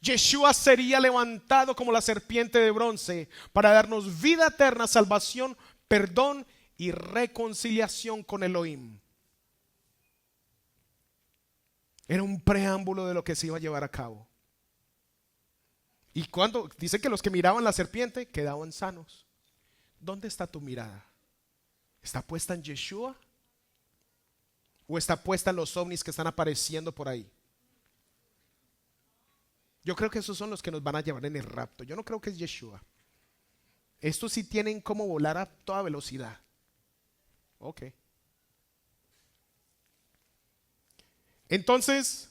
Yeshua sería levantado como la serpiente de bronce para darnos vida eterna, salvación, perdón y reconciliación con Elohim. Era un preámbulo de lo que se iba a llevar a cabo. Y cuando dice que los que miraban la serpiente quedaban sanos. ¿Dónde está tu mirada? ¿Está puesta en Yeshua? ¿O está puesta en los ovnis que están apareciendo por ahí? Yo creo que esos son los que nos van a llevar en el rapto. Yo no creo que es Yeshua. Estos sí tienen cómo volar a toda velocidad. Ok. Entonces,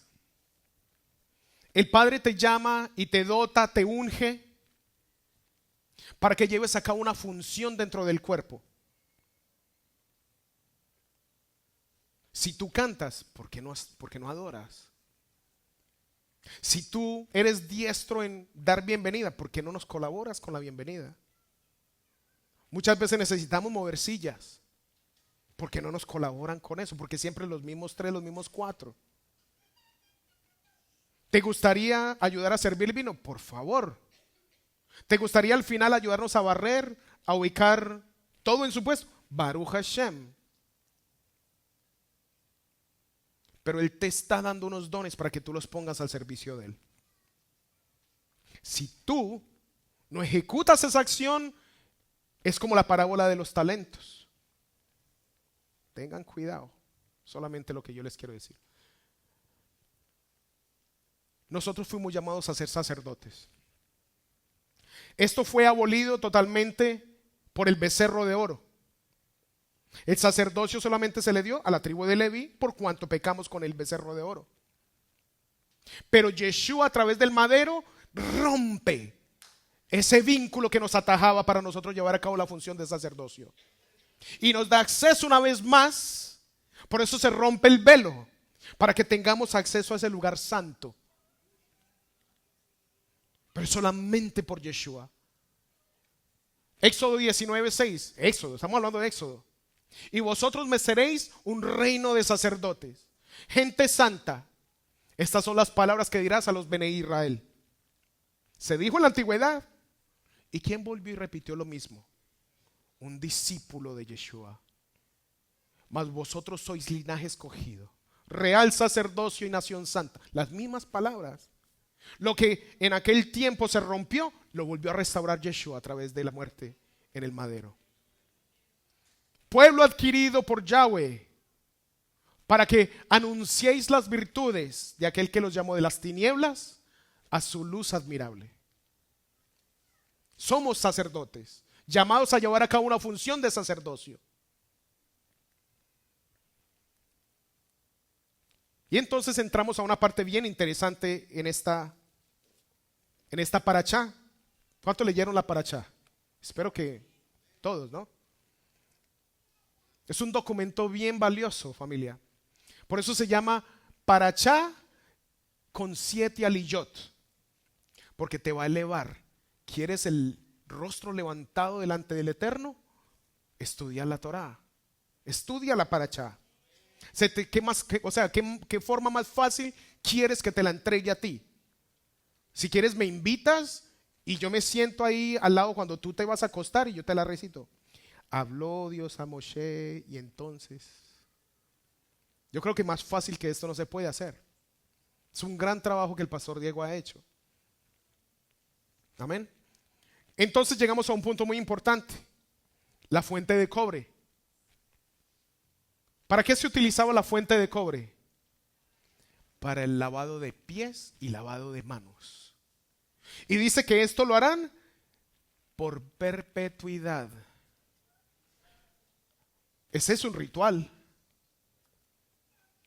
el Padre te llama y te dota, te unge para que lleves a cabo una función dentro del cuerpo. Si tú cantas, ¿por qué no adoras? Si tú eres diestro en dar bienvenida, ¿por qué no nos colaboras con la bienvenida? Muchas veces necesitamos mover sillas. ¿Por qué no nos colaboran con eso? Porque siempre los mismos 3, los mismos 4. ¿Te gustaría ayudar a servir el vino? Por favor. ¿Te gustaría al final ayudarnos a barrer, a ubicar todo en su puesto? Baruch Hashem. Pero Él te está dando unos dones para que tú los pongas al servicio de Él. Si tú no ejecutas esa acción, es como la parábola de los talentos. Tengan cuidado, solamente lo que yo les quiero decir. Nosotros fuimos llamados a ser sacerdotes. Esto fue abolido totalmente por el becerro de oro. El sacerdocio solamente se le dio a la tribu de Leví por cuanto pecamos con el becerro de oro. Pero Yeshua, a través del madero, rompe ese vínculo que nos atajaba para nosotros llevar a cabo la función de sacerdocio. Y nos da acceso una vez más. Por eso se rompe el velo, para que tengamos acceso a ese lugar santo. Pero solamente por Yeshua. Éxodo 19:6. Éxodo, estamos hablando de Éxodo. Y vosotros me seréis un reino de sacerdotes, gente santa. Estas son las palabras que dirás a los Bene Israel. Se dijo en la antigüedad. ¿Y quién volvió y repitió lo mismo? Un discípulo de Yeshua. Mas vosotros sois linaje escogido, real sacerdocio y nación santa. Las mismas palabras. Lo que en aquel tiempo se rompió, lo volvió a restaurar Yeshua a través de la muerte en el madero. Pueblo adquirido por Yahweh, para que anunciéis las virtudes de aquel que los llamó de las tinieblas a su luz admirable. Somos sacerdotes, llamados a llevar a cabo una función de sacerdocio. Y entonces entramos a una parte bien interesante en esta parachá. ¿Cuánto leyeron la parachá? Espero que todos, ¿no? Es un documento bien valioso, familia. Por eso se llama parachá con 7 aliyot. Porque te va a elevar. ¿Quieres el rostro levantado delante del Eterno? Estudia la Torá. Estudia la parachá. ¿Qué forma más fácil quieres que te la entregue a ti? Si quieres me invitas y yo me siento ahí al lado cuando tú te vas a acostar y yo te la recito. Habló Dios a Moshe y entonces. Yo creo que más fácil que esto no se puede hacer. Es un gran trabajo que el pastor Diego ha hecho. Amén. Entonces llegamos a un punto muy importante. La fuente de cobre. ¿Para qué se utilizaba la fuente de cobre? Para el lavado de pies y lavado de manos. Y dice que esto lo harán por perpetuidad. Ese es un ritual.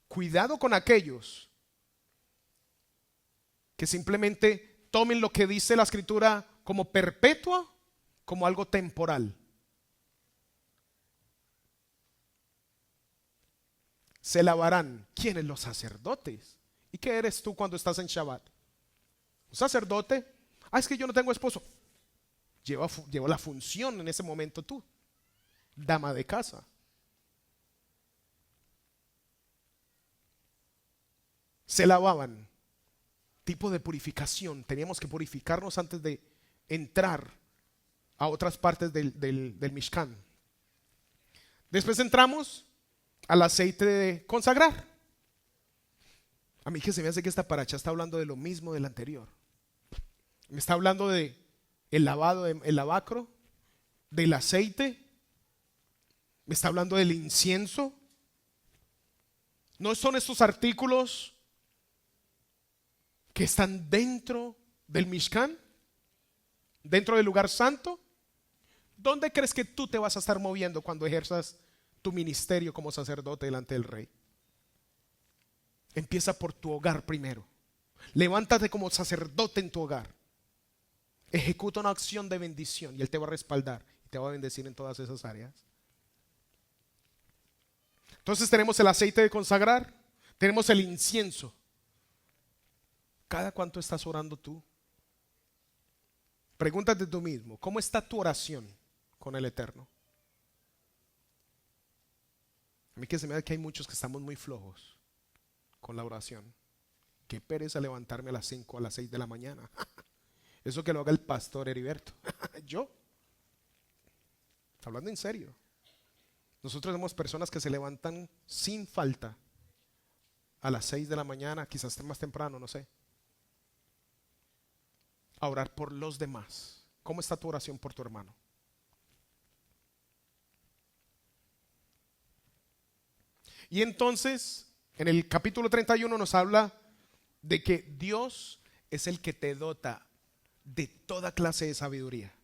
Cuidado con aquellos que simplemente tomen lo que dice la escritura como perpetua, como algo temporal. Se lavarán. ¿Quiénes? Los sacerdotes. ¿Y qué eres tú cuando estás en Shabbat? ¿Un sacerdote? Es que yo no tengo esposo. Lleva la función en ese momento tú, dama de casa. Se lavaban. Tipo de purificación. Teníamos que purificarnos antes de entrar a otras partes del Mishkan. Después entramos al aceite de consagrar. A mí que se me hace que esta paracha está hablando de lo mismo del anterior. Me está hablando de el lavado, el lavacro, del aceite. Me está hablando del incienso. ¿No son estos artículos que están dentro del Mishkan? Dentro del lugar santo. ¿Dónde crees que tú te vas a estar moviendo cuando ejerzas tu ministerio como sacerdote delante del rey? Empieza por tu hogar primero. Levántate como sacerdote en tu hogar. Ejecuta una acción de bendición y Él te va a respaldar y te va a bendecir en todas esas áreas. Entonces tenemos el aceite de consagrar, tenemos el incienso. ¿Cada cuánto estás orando tú? Pregúntate tú mismo, ¿cómo está tu oración con el Eterno? A mí que se me da que hay muchos que estamos muy flojos con la oración. Qué pereza levantarme a las 5 a las 6 de la mañana. Eso que lo haga el pastor Heriberto. Yo. Hablando en serio. Nosotros somos personas que se levantan sin falta a las 6 de la mañana, quizás más temprano, no sé, a orar por los demás. ¿Cómo está tu oración por tu hermano? Y entonces, en el capítulo 31 nos habla de que Dios es el que te dota de toda clase de sabiduría.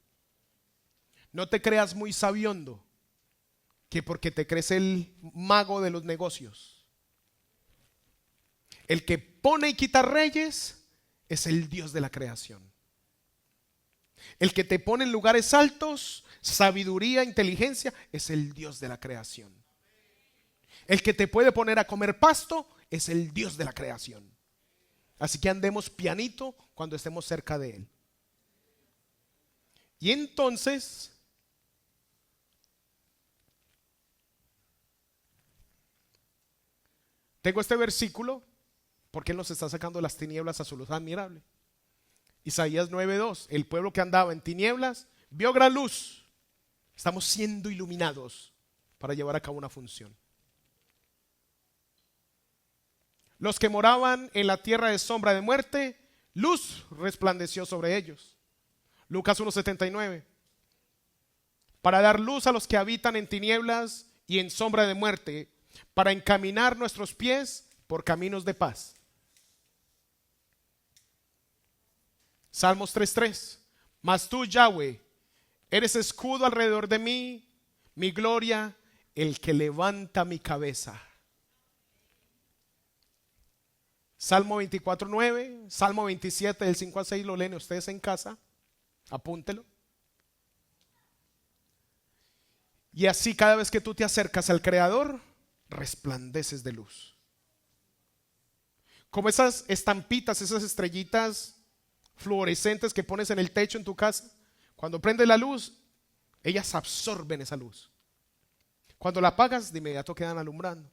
No te creas muy sabiondo, que porque te crees el mago de los negocios. El que pone y quita reyes es el Dios de la creación. El que te pone en lugares altos, sabiduría, inteligencia, es el Dios de la creación. El que te puede poner a comer pasto es el Dios de la creación. Así que andemos pianito cuando estemos cerca de Él. Y entonces, tengo este versículo porque Él nos está sacando las tinieblas a su luz admirable. Isaías 9:2, el pueblo que andaba en tinieblas vio gran luz. Estamos siendo iluminados para llevar a cabo una función. Los que moraban en la tierra de sombra de muerte, luz resplandeció sobre ellos. Lucas 1:79, para dar luz a los que habitan en tinieblas y en sombra de muerte, para encaminar nuestros pies por caminos de paz. Salmos 3:3, mas tú, Yahweh, eres escudo alrededor de mí, mi gloria, el que levanta mi cabeza. Salmo 24:9, Salmo 27 del 5 al 6, lo leen ustedes en casa, apúntelo. Y así cada vez que tú te acercas al Creador, resplandeces de luz. Como esas estampitas, esas estrellitas fluorescentes que pones en el techo en tu casa, cuando prende la luz, ellas absorben esa luz. Cuando la apagas, de inmediato quedan alumbrando.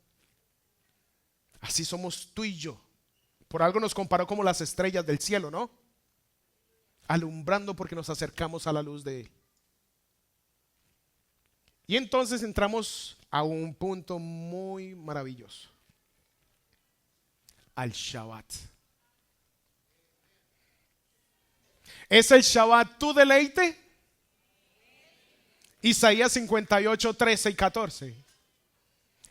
Así somos tú y yo. Por algo nos comparó como las estrellas del cielo, ¿no? Alumbrando porque nos acercamos a la luz de Él. Y entonces entramos a un punto muy maravilloso. Al Shabbat. ¿Es el Shabbat tu deleite? Isaías 58, 13 y 14.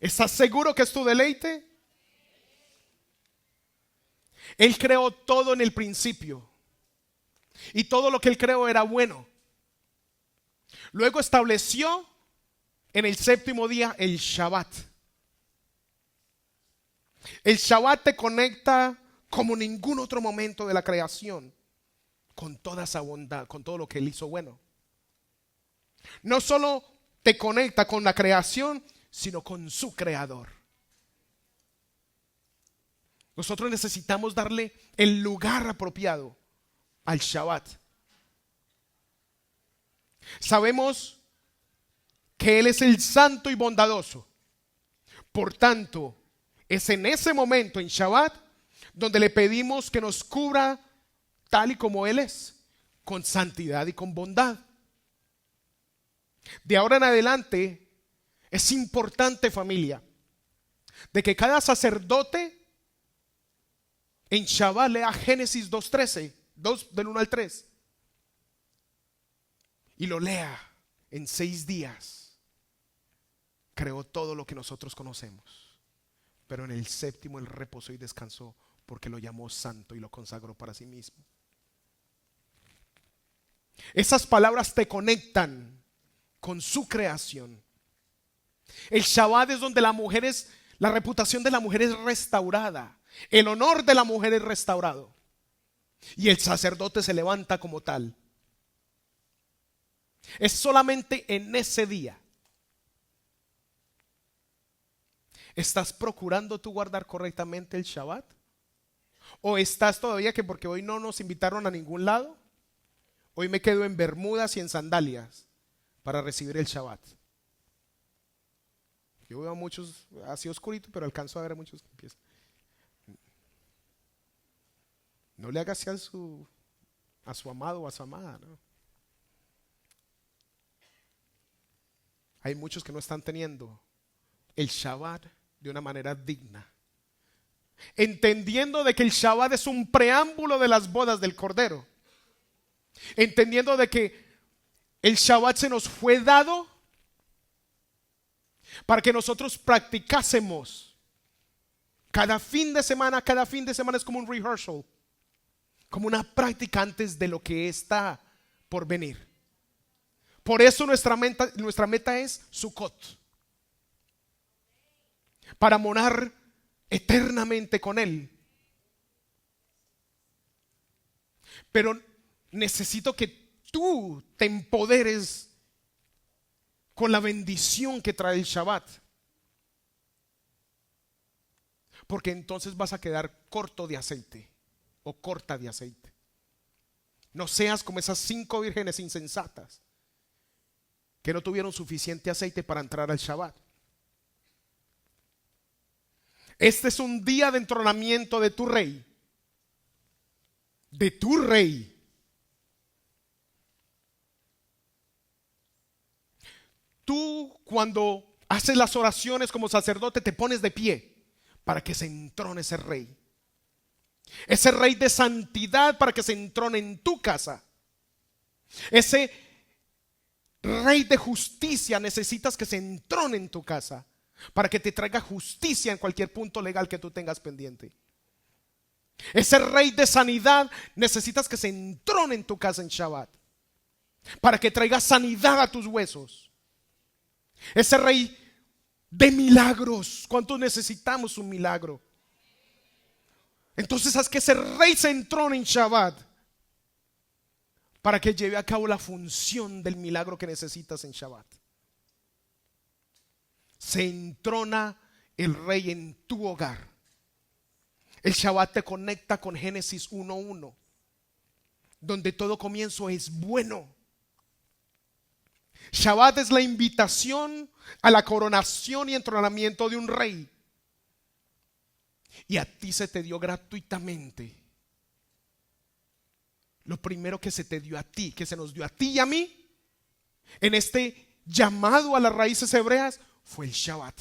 ¿Estás seguro que es tu deleite? Él creó todo en el principio. Y todo lo que Él creó era bueno. Luego estableció en el séptimo día el Shabbat. El Shabbat te conecta como ningún otro momento de la creación con toda esa bondad, con todo lo que Él hizo bueno. No solo te conecta con la creación, sino con su creador. Nosotros necesitamos darle el lugar apropiado al Shabbat. Sabemos que Él es el santo y bondadoso. Por tanto, es en ese momento, en Shabbat, donde le pedimos que nos cubra tal y como Él es, con santidad y con bondad. De ahora en adelante, es importante, familia, de que cada sacerdote en Shabbat lea Génesis 2:13, 2 del 1 al 3, y lo lea en 6 días. Creó todo lo que nosotros conocemos, pero en el séptimo Él reposó y descansó, porque lo llamó santo y lo consagró para sí mismo. Esas palabras te conectan con su creación. El Shabbat es donde la reputación de la mujer es restaurada, el honor de la mujer es restaurado, y el sacerdote se levanta como tal. Es solamente en ese día. ¿Estás procurando tú guardar correctamente el Shabbat? ¿O estás todavía que porque hoy no nos invitaron a ningún lado, hoy me quedo en bermudas y en sandalias para recibir el Shabbat? Yo veo a muchos así oscurito, pero alcanzo a ver a muchos que empiezan. No le hagas así a su amado o a su amada, ¿no? Hay muchos que no están teniendo el Shabbat de una manera digna, entendiendo de que el Shabbat es un preámbulo de las bodas del Cordero, entendiendo de que el Shabbat se nos fue dado para que nosotros practicásemos cada fin de semana es como un rehearsal, como una práctica antes de lo que está por venir. Por eso nuestra meta es Sukkot, para morar eternamente con Él. Pero necesito que tú te empoderes con la bendición que trae el Shabbat, porque entonces vas a quedar corto de aceite o corta de aceite. No seas como esas 5 vírgenes insensatas que no tuvieron suficiente aceite para entrar al Shabbat. Este es un día de entronamiento de tu rey. De tu rey. Tú, cuando haces las oraciones como sacerdote, te pones de pie para que se entrone ese rey. Ese rey de santidad, para que se entrone en tu casa. Ese rey de justicia necesitas que se entrone en tu casa, para que te traiga justicia en cualquier punto legal que tú tengas pendiente. Ese rey de sanidad necesitas que se entrone en tu casa en Shabbat, para que traiga sanidad a tus huesos. Ese rey de milagros, ¿cuántos necesitamos un milagro? Entonces haz que ese rey se entrone en Shabbat, para que lleve a cabo la función del milagro que necesitas en Shabbat. Se entrona el rey en tu hogar. El Shabbat te conecta con Génesis 1:1, donde todo comienzo es bueno. Shabbat es la invitación a la coronación y entronamiento de un rey. Y a ti se te dio gratuitamente lo primero que se te dio a ti, que se nos dio a ti y a mí, en este llamado a las raíces hebreas, fue el Shabbat.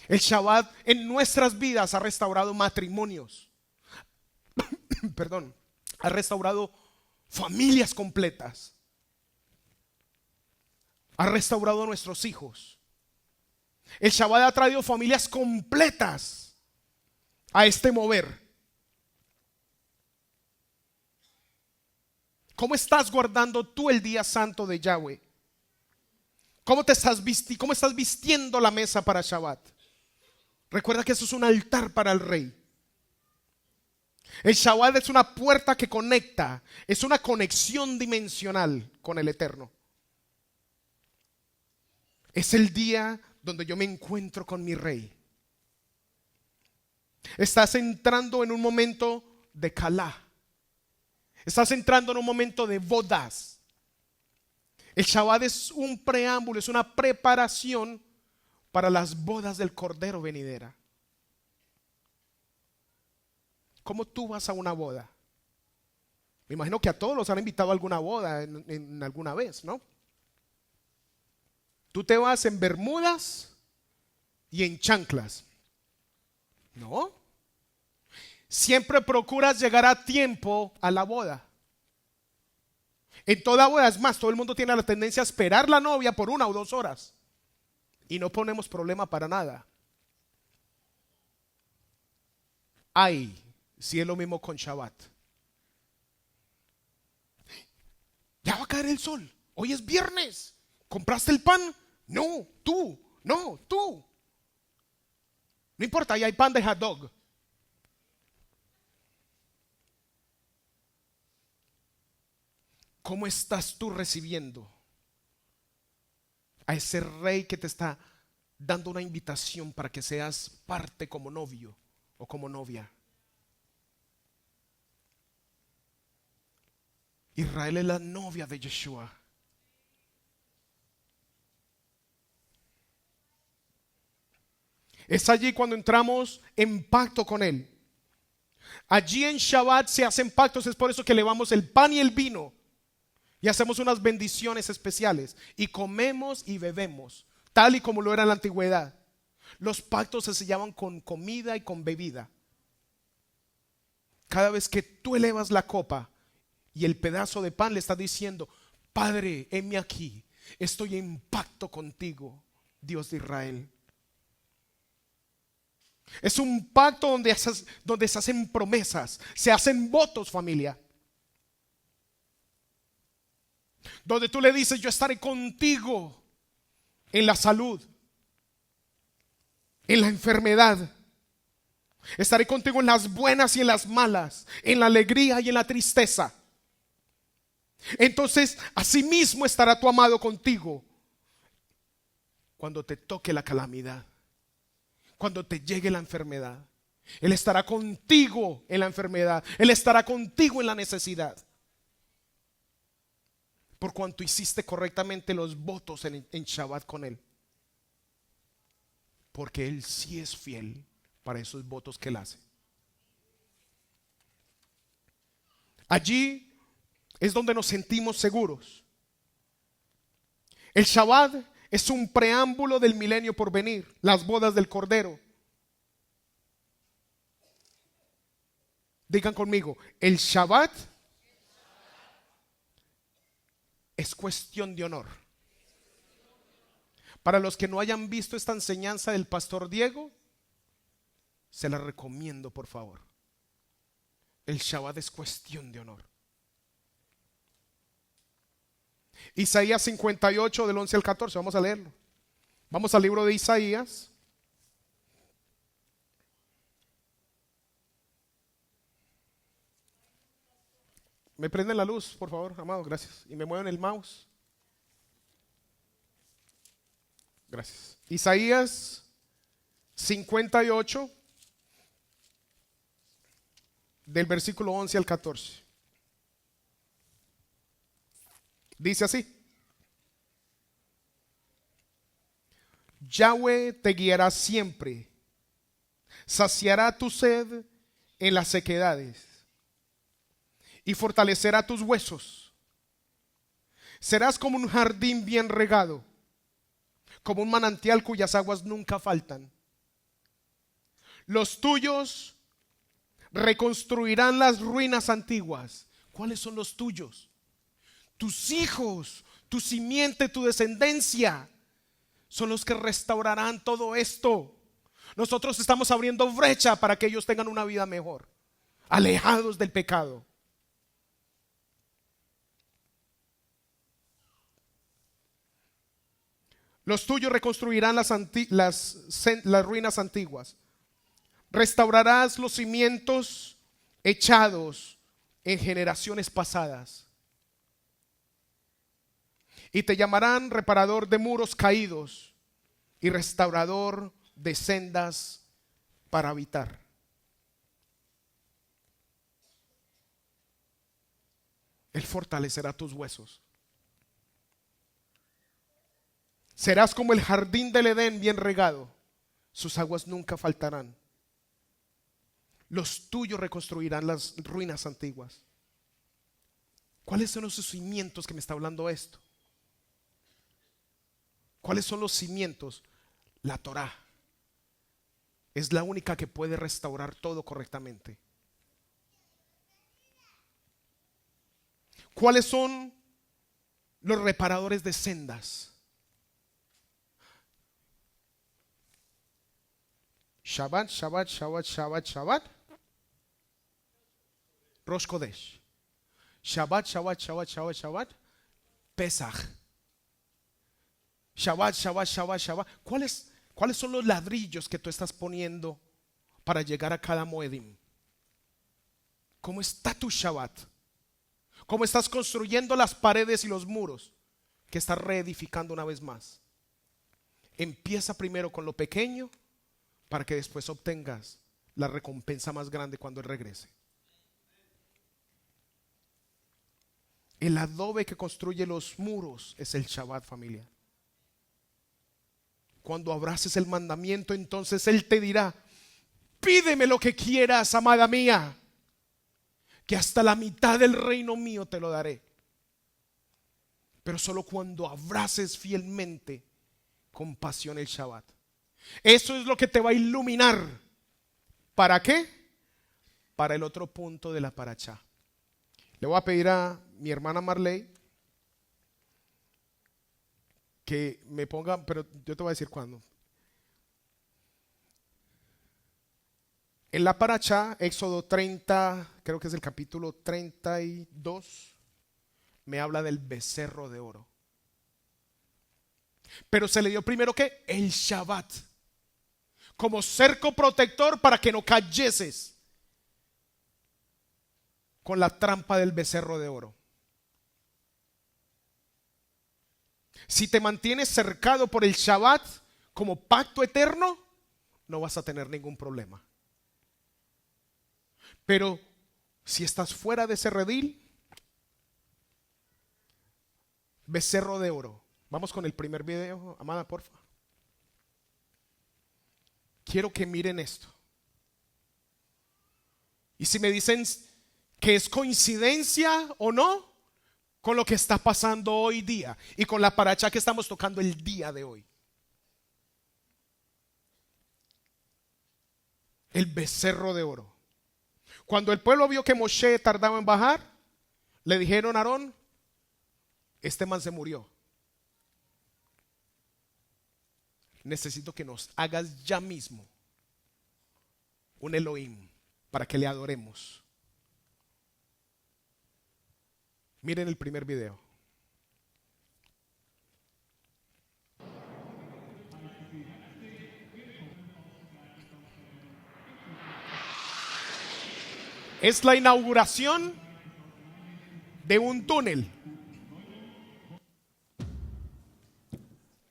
El Shabbat en nuestras vidas ha restaurado matrimonios. Perdón, ha restaurado familias completas. Ha restaurado a nuestros hijos. El Shabbat ha traído familias completas a este mover. ¿Cómo estás guardando tú el día santo de Yahweh? ¿Cómo estás vistiendo la mesa para Shabbat? Recuerda que eso es un altar para el rey. El Shabbat es una puerta que conecta, es una conexión dimensional con el Eterno. Es el día donde yo me encuentro con mi rey. Estás entrando en un momento de Kalá. Estás entrando en un momento de bodas. El Shabbat es un preámbulo, es una preparación para las bodas del Cordero venidera. ¿Cómo tú vas a una boda? Me imagino que a todos los han invitado a alguna boda en alguna vez, ¿no? Tú te vas en bermudas y en chanclas. ¿No? Siempre procuras llegar a tiempo a la boda. En toda boda, es más, todo el mundo tiene la tendencia a esperar la novia por 1 o 2 horas. Y no ponemos problema para nada. Ay, si es lo mismo con Shabbat. Ya va a caer el sol. Hoy es viernes. ¿Compraste el pan? No, tú. No, tú. No importa, ahí hay pan de hot dog. ¿Cómo estás tú recibiendo a ese rey que te está dando una invitación para que seas parte como novio o como novia? Israel es la novia de Yeshua. Es allí cuando entramos en pacto con Él. Allí en Shabbat se hacen pactos, es por eso que elevamos el pan y el vino. Y hacemos unas bendiciones especiales. Y comemos y bebemos, tal y como lo era en la antigüedad. Los pactos se sellaban con comida y con bebida. Cada vez que tú elevas la copa y el pedazo de pan, le estás diciendo: Padre, heme aquí, estoy en pacto contigo, Dios de Israel. Es un pacto donde se hacen promesas, se hacen votos, familia. Donde tú le dices: yo estaré contigo en la salud, en la enfermedad. Estaré contigo en las buenas y en las malas, en la alegría y en la tristeza. Entonces, asimismo estará tu amado contigo cuando te toque la calamidad, cuando te llegue la enfermedad. Él estará contigo en la enfermedad. Él estará contigo en la necesidad. Por cuanto hiciste correctamente los votos en Shabbat con Él. Porque Él sí es fiel para esos votos que Él hace. Allí es donde nos sentimos seguros. El Shabbat es un preámbulo del milenio por venir, las bodas del Cordero. Digan conmigo: el Shabbat es cuestión de honor. Para los que no hayan visto esta enseñanza del pastor Diego, se la recomiendo, por favor. El Shabbat es cuestión de honor. Isaías 58 del 11 al 14, vamos a leerlo. Vamos al libro de Isaías. Me prenden la luz, por favor, amado, gracias. Y me mueven el mouse. Gracias. Isaías 58 del versículo 11 al 14. Dice así: Yahweh te guiará siempre, saciará tu sed en las sequedades y fortalecerá tus huesos. Serás como un jardín bien regado, como un manantial cuyas aguas nunca faltan. Los tuyos reconstruirán las ruinas antiguas. ¿Cuáles son los tuyos? Tus hijos, tu simiente, tu descendencia son los que restaurarán todo esto. Nosotros estamos abriendo brecha para que ellos tengan una vida mejor, alejados del pecado. Los tuyos reconstruirán las ruinas antiguas. Restaurarás los cimientos echados en generaciones pasadas. Y te llamarán reparador de muros caídos y restaurador de sendas para habitar. Él fortalecerá tus huesos. Serás como el jardín del Edén bien regado. Sus aguas nunca faltarán. Los tuyos reconstruirán las ruinas antiguas. ¿Cuáles son los cimientos que me está hablando esto? ¿Cuáles son los cimientos? La Torá es la única que puede restaurar todo correctamente. ¿Cuáles son los reparadores de sendas? Shabbat, Shabbat, Shabbat, Shabbat, Shabbat. Rosh Kodesh. Shabbat, Shabbat, Shabbat, Shabbat, Shabbat. Pesach. Shabbat, Shabbat, Shabbat, Shabbat. ¿Cuáles son los ladrillos que tú estás poniendo para llegar a cada Moedim? ¿Cómo está tu Shabbat? ¿Cómo estás construyendo las paredes y los muros que estás reedificando una vez más? Empieza primero con lo pequeño para que después obtengas la recompensa más grande cuando Él regrese. El adobe que construye los muros es el Shabbat, familia. Cuando abraces el mandamiento, entonces Él te dirá: pídeme lo que quieras, amada mía, que hasta la mitad del reino mío te lo daré. Pero solo cuando abraces fielmente con pasión el Shabbat. Eso es lo que te va a iluminar. ¿Para qué? Para el otro punto de la parachá. Le voy a pedir a mi hermana Marley que me ponga, pero yo te voy a decir cuándo. En la parachá, Éxodo 30, creo que es el capítulo 32, me habla del becerro de oro. Pero se le dio primero ¿qué? El Shabbat, como cerco protector para que no cayeses con la trampa del becerro de oro. Si te mantienes cercado por el Shabbat como pacto eterno, no vas a tener ningún problema. Pero si estás fuera de ese redil, becerro de oro. Vamos con el primer video, amada, porfa. Quiero que miren esto. Y si me dicen que es coincidencia o no con lo que está pasando hoy día y con la parachá que estamos tocando el día de hoy. El becerro de oro. Cuando el pueblo vio que Moshe tardaba en bajar, le dijeron a Aarón: este man se murió. Necesito que nos hagas ya mismo un Elohim para que le adoremos. Miren el primer video. Es la inauguración de un túnel.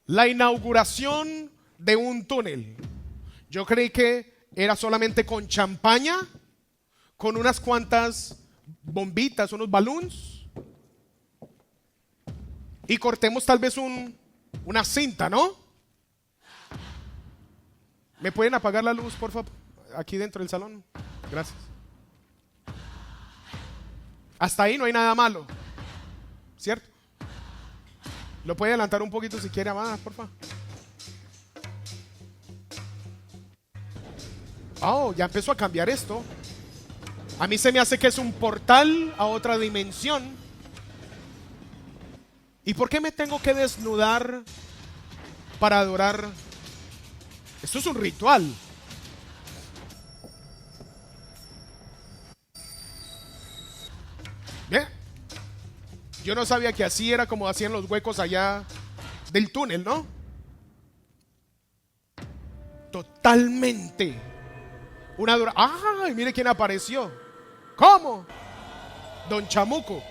La inauguración de un túnel. Yo creí que era solamente con champaña, con unas cuantas bombitas, unos balloons, y cortemos tal vez una cinta, ¿no? ¿Me pueden apagar la luz, por favor? Aquí dentro del salón. Gracias. Hasta ahí no hay nada malo, ¿cierto? Lo puede adelantar un poquito si quiere, amada, por favor. Oh, ya empezó a cambiar esto. A mí se me hace que es un portal a otra dimensión. ¿Y por qué me tengo que desnudar para adorar? Esto es un ritual. Bien. Yo no sabía que así era como hacían los huecos allá del túnel, ¿no? Totalmente. Una adoración. ¡Ay! Mire quién apareció. ¿Cómo? Don Chamuco.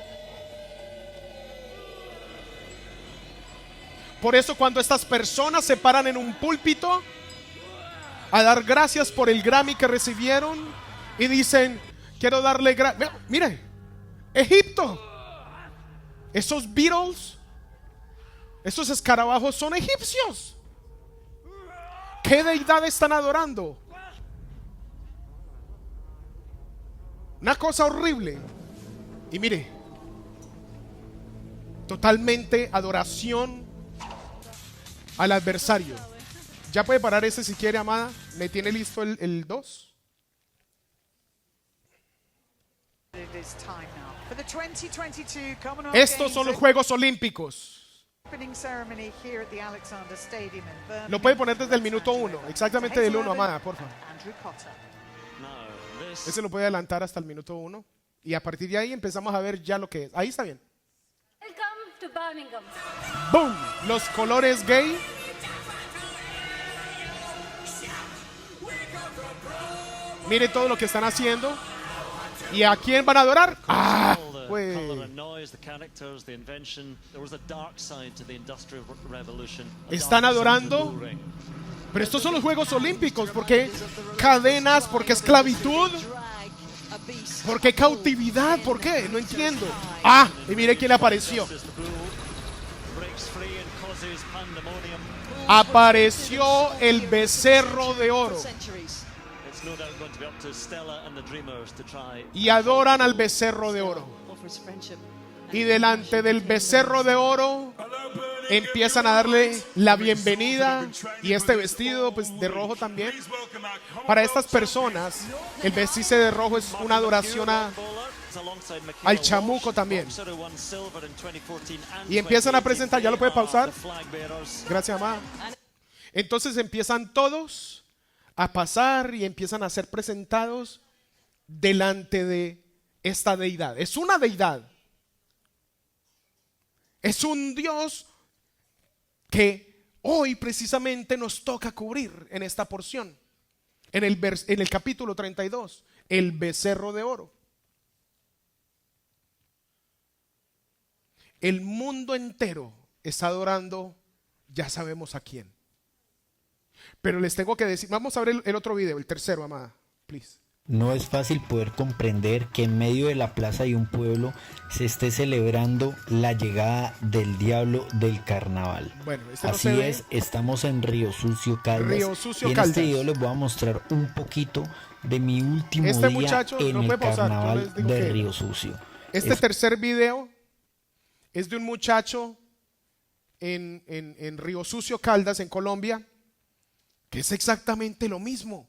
Por eso cuando estas personas se paran en un púlpito a dar gracias por el Grammy que recibieron y dicen, quiero darle gracias. Mire, Egipto. Esos Beatles, esos escarabajos son egipcios. ¿Qué deidad están adorando? Una cosa horrible. Y mire, totalmente adoración al adversario. Ya puede parar ese si quiere, amada. ¿Me tiene listo el 2? Estos son los Juegos Olímpicos. Lo puede poner desde el minuto 1, exactamente del 1, amada, por favor. Ese lo puede adelantar hasta el minuto 1. Y a partir de ahí empezamos a ver ya lo que es. Ahí está bien. ¡Boom! Los colores gay. Mire todo lo que están haciendo. ¿Y a quién van a adorar? ¡Ah! Pues. Están adorando. Pero estos son los Juegos Olímpicos. ¿Por qué cadenas? ¿Por qué esclavitud? ¿Por qué cautividad? ¿Por qué? No entiendo. ¡Ah! Y mire quién apareció. Apareció el becerro de oro. Y adoran al becerro de oro. Y delante del becerro de oro empiezan a darle la bienvenida. Y este vestido pues de rojo también. Para estas personas el vestirse de rojo es una adoración al chamuco también. Y empiezan a presentar. ¿Ya lo puede pausar? Gracias, amada. Entonces empiezan todos a pasar y empiezan a ser presentados delante de esta deidad. Es una deidad. Es un Dios que hoy precisamente nos toca cubrir en esta porción. En el capítulo 32, el becerro de oro. El mundo entero está adorando, ya sabemos a quién. Pero les tengo que decir, vamos a ver el otro video, el tercero, amada, please. No es fácil poder comprender que en medio de la plaza de un pueblo se esté celebrando la llegada del diablo del carnaval. Bueno, no así es, estamos en Río Sucio, Caldas. Río Sucio, y en Caldas. este video les voy a mostrar un poquito de mi último día muchacho, en no el carnaval de que Río Sucio. Tercer video es de un muchacho en Río Sucio, Caldas, en Colombia, que es exactamente lo mismo.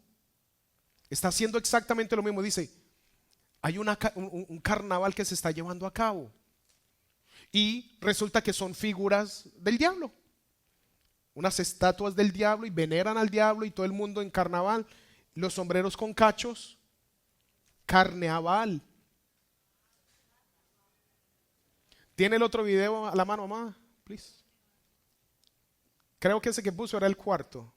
Está haciendo exactamente lo mismo. Dice, hay un carnaval que se está llevando a cabo. Y resulta que son figuras del diablo. Unas estatuas del diablo y veneran al diablo y todo el mundo en carnaval. Los sombreros con cachos. Carnaval. ¿Tiene el otro video a la mano, mamá? Please. Creo que ese que puso era el cuarto.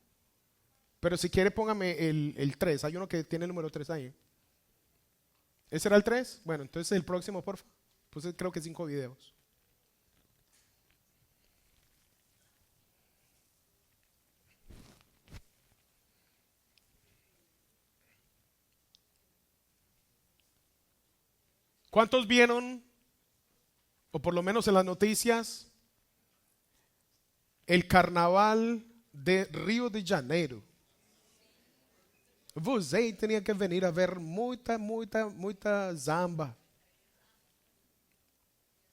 Pero si quiere póngame el 3. Hay uno que tiene el número 3 ahí. ¿Ese era el 3? Bueno, entonces el próximo, por favor. Pues creo que 5 videos. ¿Cuántos vieron, o por lo menos en las noticias, el carnaval de Río de Janeiro? Você tenía que venir a ver muita zamba.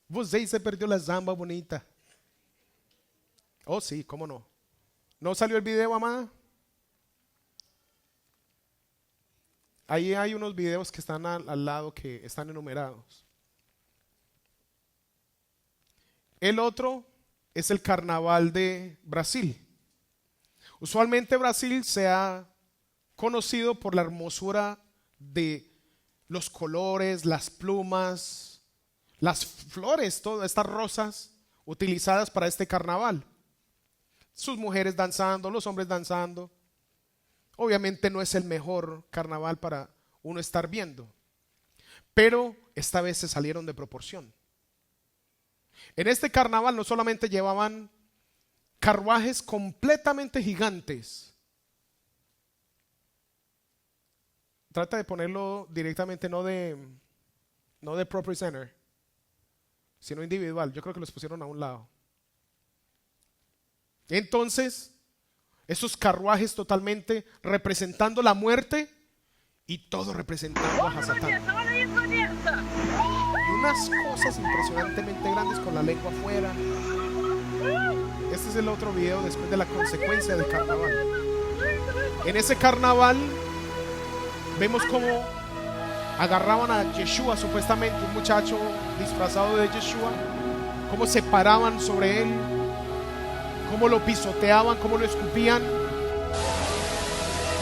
Você se perdió la zamba bonita. Oh sí, cómo no. ¿No salió el video, amada? Ahí hay unos videos que están al lado que están enumerados. El otro es el carnaval de Brasil. Usualmente Brasil se ha conocido por la hermosura de los colores, las plumas, las flores, todas estas rosas utilizadas para este carnaval. Sus mujeres danzando, los hombres danzando. Obviamente no es el mejor carnaval para uno estar viendo, pero esta vez se salieron de proporción. En este carnaval no solamente llevaban carruajes completamente gigantes. Trata de ponerlo directamente, no de Property Center, sino individual. Yo creo que los pusieron a un lado. Entonces, esos carruajes totalmente representando la muerte y todo representando a Satán. Y unas cosas impresionantemente grandes con la lengua afuera. Este es el otro video después de la consecuencia del carnaval. En ese carnaval vemos cómo agarraban a Yeshua, supuestamente un muchacho disfrazado de Yeshua, cómo se paraban sobre él, cómo lo pisoteaban, cómo lo escupían.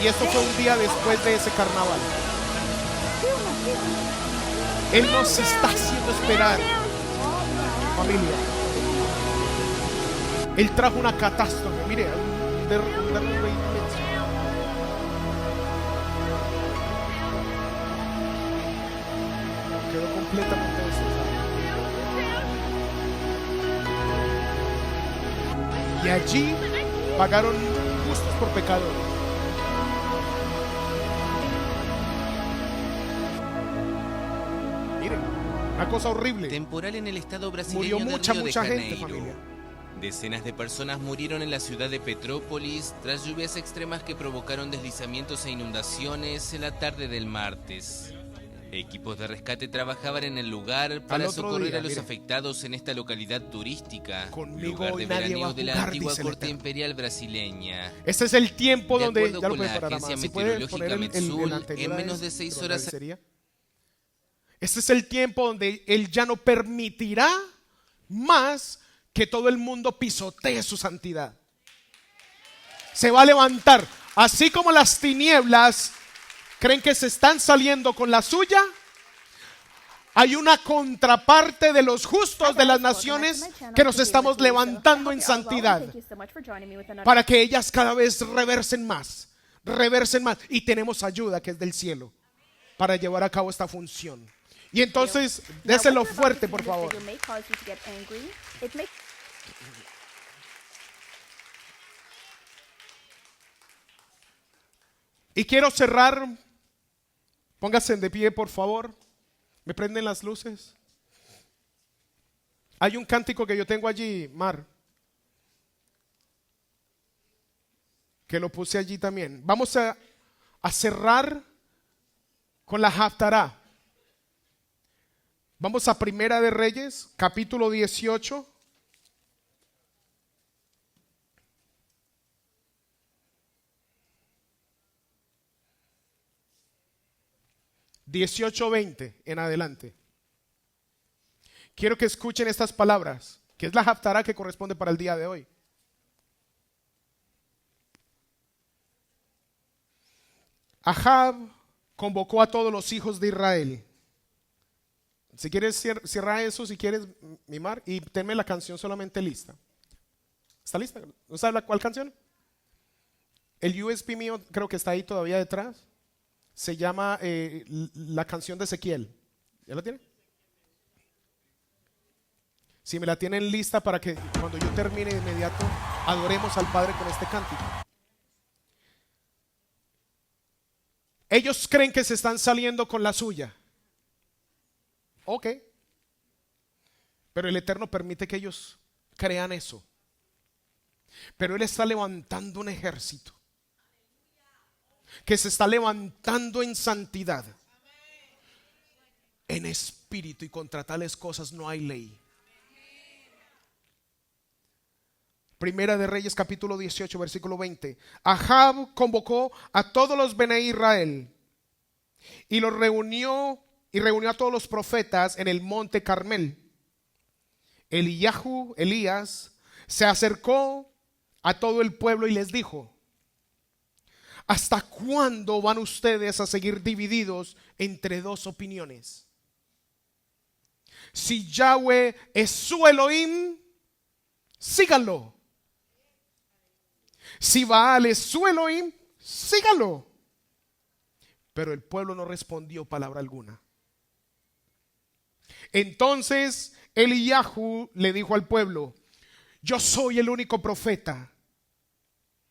Y esto fue un día después de ese carnaval. Él nos está haciendo esperar, familia. Él trajo una catástrofe, mire, un derrumbe inmenso. Quedó completamente destrozado. Y allí pagaron justos por pecadores. Miren, una cosa horrible. Temporal en el estado brasileño Murió de mucha Río de gente, Janeiro. familia. Decenas de personas murieron en la ciudad de Petrópolis tras lluvias extremas que provocaron deslizamientos e inundaciones en la tarde del martes. Equipos de rescate trabajaban en el lugar para otro socorrer día, a los mire. afectados en esta localidad turística, Conmigo lugar hoy de nadie veraneo va a de la jugar, antigua dice el corte Eterno. imperial brasileña. Este es el tiempo De donde, acuerdo ya lo con puede la parar, agencia amada. Si puede meteorológica poner el Metsul, anterior en a menos de este, 6 lo horas. agradecería. Este es el tiempo donde Él ya no permitirá más que todo el mundo pisotee su santidad. Se va a levantar. Así como las tinieblas creen que se están saliendo con la suya, hay una contraparte de los justos de las naciones que nos estamos levantando en santidad para que ellas cada vez reversen más y tenemos ayuda que es del cielo para llevar a cabo esta función. Y entonces, déselo fuerte, por favor. Y quiero cerrar. Pónganse de pie, por favor. ¿Me prenden las luces? Hay un cántico que yo tengo allí, Mar, que lo puse allí también. Vamos a cerrar con la Haftará. Vamos a Primera de Reyes, capítulo 18. (18-20) en adelante. Quiero que escuchen estas palabras, que es la Haftará que corresponde para el día de hoy. Ahab convocó a todos los hijos de Israel. Si quieres cierra eso, si quieres, Mimar, y tenme la canción solamente lista. ¿Está lista? ¿No sabe cuál canción? El USB mío creo que está ahí todavía detrás. Se llama la canción de Ezequiel. ¿Ya la tiene? Si me la tienen lista para que cuando yo termine de inmediato adoremos al Padre con este cántico. Ellos creen que se están saliendo con la suya. Ok. Pero el Eterno permite que ellos crean eso. Pero Él está levantando un ejército que se está levantando en santidad, en espíritu, y contra tales cosas no hay ley. Primera de Reyes, capítulo 18, versículo 20. Ahab convocó a todos los Bene Israel y los reunió a todos los profetas en el monte Carmel. Elías, se acercó a todo el pueblo y les dijo: ¿hasta cuándo van ustedes a seguir divididos entre dos opiniones? Si Yahweh es su Elohim, síganlo. Si Baal es su Elohim, síganlo. Pero el pueblo no respondió palabra alguna. Entonces Eliyahu le dijo al pueblo: yo soy el único profeta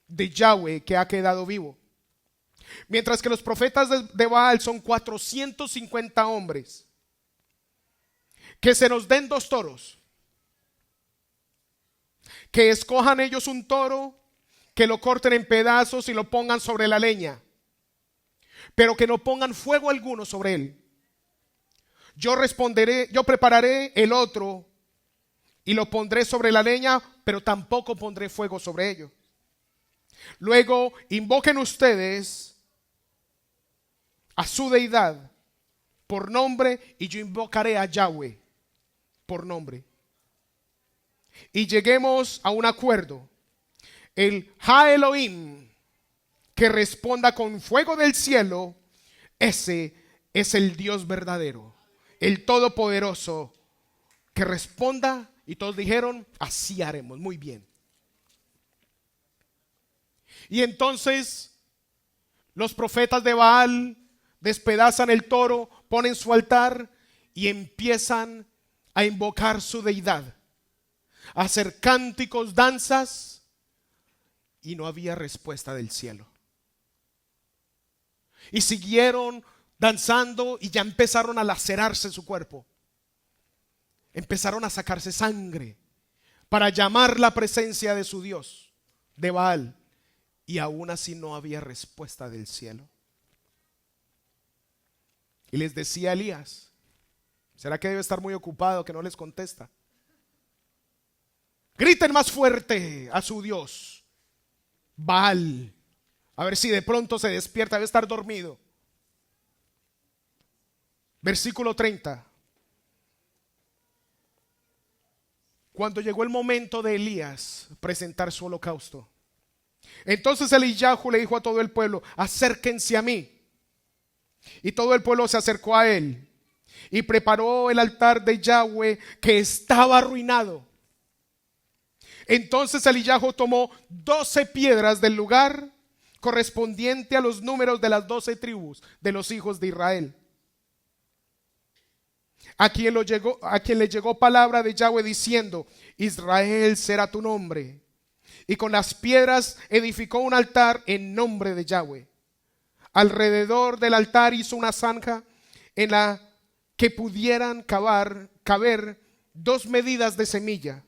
de Yahweh que ha quedado vivo, mientras que los profetas de Baal son 450 hombres. Que se nos den 2 toros, que escojan ellos un toro, que lo corten en pedazos y lo pongan sobre la leña, pero que no pongan fuego alguno sobre él. Yo prepararé el otro y lo pondré sobre la leña, pero tampoco pondré fuego sobre ello. Luego invoquen ustedes a su deidad por nombre, y yo invocaré a Yahweh por nombre. Y lleguemos a un acuerdo. El Ha Elohim que responda con fuego del cielo, ese es el Dios verdadero, el Todopoderoso, que responda. Y todos dijeron: así haremos. Muy bien. Y entonces los profetas de Baal despedazan el toro, ponen su altar y empiezan a invocar su deidad, a hacer cánticos, danzas, y no había respuesta del cielo. Y siguieron danzando y ya empezaron a lacerarse su cuerpo. Empezaron a sacarse sangre para llamar la presencia de su Dios, de Baal, y aún así no había respuesta del cielo. Y les decía Elías: ¿será que debe estar muy ocupado que no les contesta? Griten más fuerte a su Dios, Baal, a ver si de pronto se despierta. Debe estar dormido. Versículo 30. Cuando llegó el momento de Elías presentar su holocausto, entonces Eliyahu le dijo a todo el pueblo: acérquense a mí. Y todo el pueblo se acercó a él y preparó el altar de Yahweh, que estaba arruinado. Entonces Eliyahu tomó 12 piedras del lugar correspondiente a los números de las 12 tribus de los hijos de Israel, a quien le llegó palabra de Yahweh diciendo: Israel será tu nombre. Y con las piedras edificó un altar en nombre de Yahweh. Alrededor del altar hizo una zanja en la que pudieran caber 2 medidas de semilla.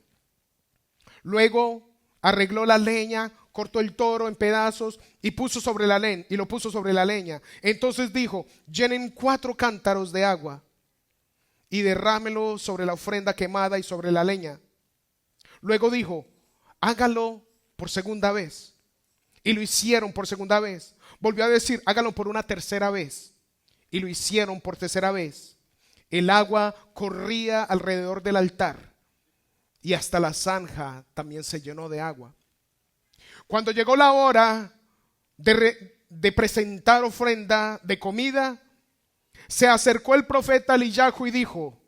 Luego arregló la leña, cortó el toro en pedazos y lo puso sobre la leña. Entonces dijo: llenen 4 cántaros de agua y derrámelo sobre la ofrenda quemada y sobre la leña. Luego dijo: hágalo por segunda vez. Y lo hicieron por segunda vez. Volvió a decir: hágalo por una tercera vez. Y lo hicieron por tercera vez. El agua corría alrededor del altar y hasta la zanja también se llenó de agua. Cuando llegó la hora de presentar ofrenda de comida, se acercó el profeta Eliyahu y dijo: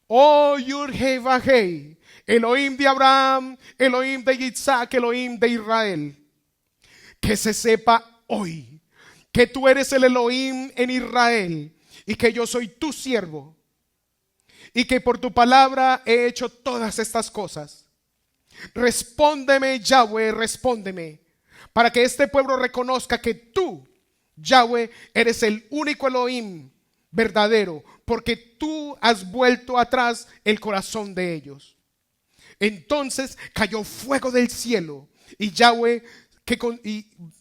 oh Yud-Heh-Vah-Heh, Elohim de Abraham, Elohim de Isaac, Elohim de Israel, que se sepa hoy que tú eres el Elohim en Israel y que yo soy tu siervo y que por tu palabra he hecho todas estas cosas. Respóndeme, Yahweh, respóndeme, para que este pueblo reconozca que tú, Yahweh, eres el único Elohim verdadero, porque tú has vuelto atrás el corazón de ellos. Entonces cayó fuego del cielo y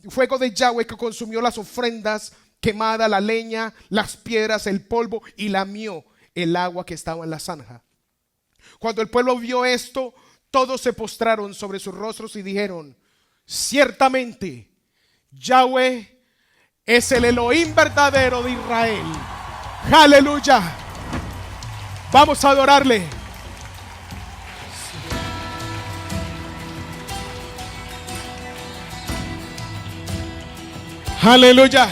fuego de Yahweh que consumió las ofrendas quemadas, la leña, las piedras, el polvo, y lamió el agua que estaba en la zanja. Cuando el pueblo vio esto, todos se postraron sobre sus rostros y dijeron: ciertamente Yahweh es el Elohim verdadero de Israel. Aleluya. Vamos a adorarle. Aleluya.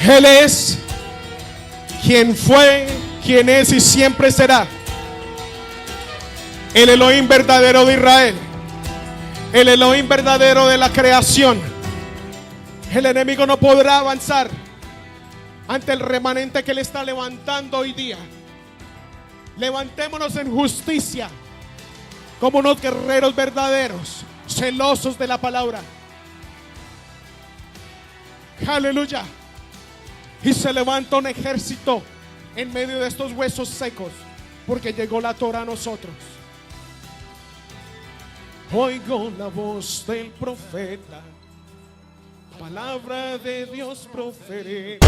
Él es quien fue, quien es y siempre será. El Elohim verdadero de Israel. El Elohim verdadero de la creación. El enemigo no podrá avanzar ante el remanente que Él está levantando hoy día. Levantémonos en justicia como unos guerreros verdaderos, celosos de la palabra. Aleluya. Y se levanta un ejército en medio de estos huesos secos, porque llegó la Torah a nosotros. Oigo la voz del profeta, palabra de Dios proferir.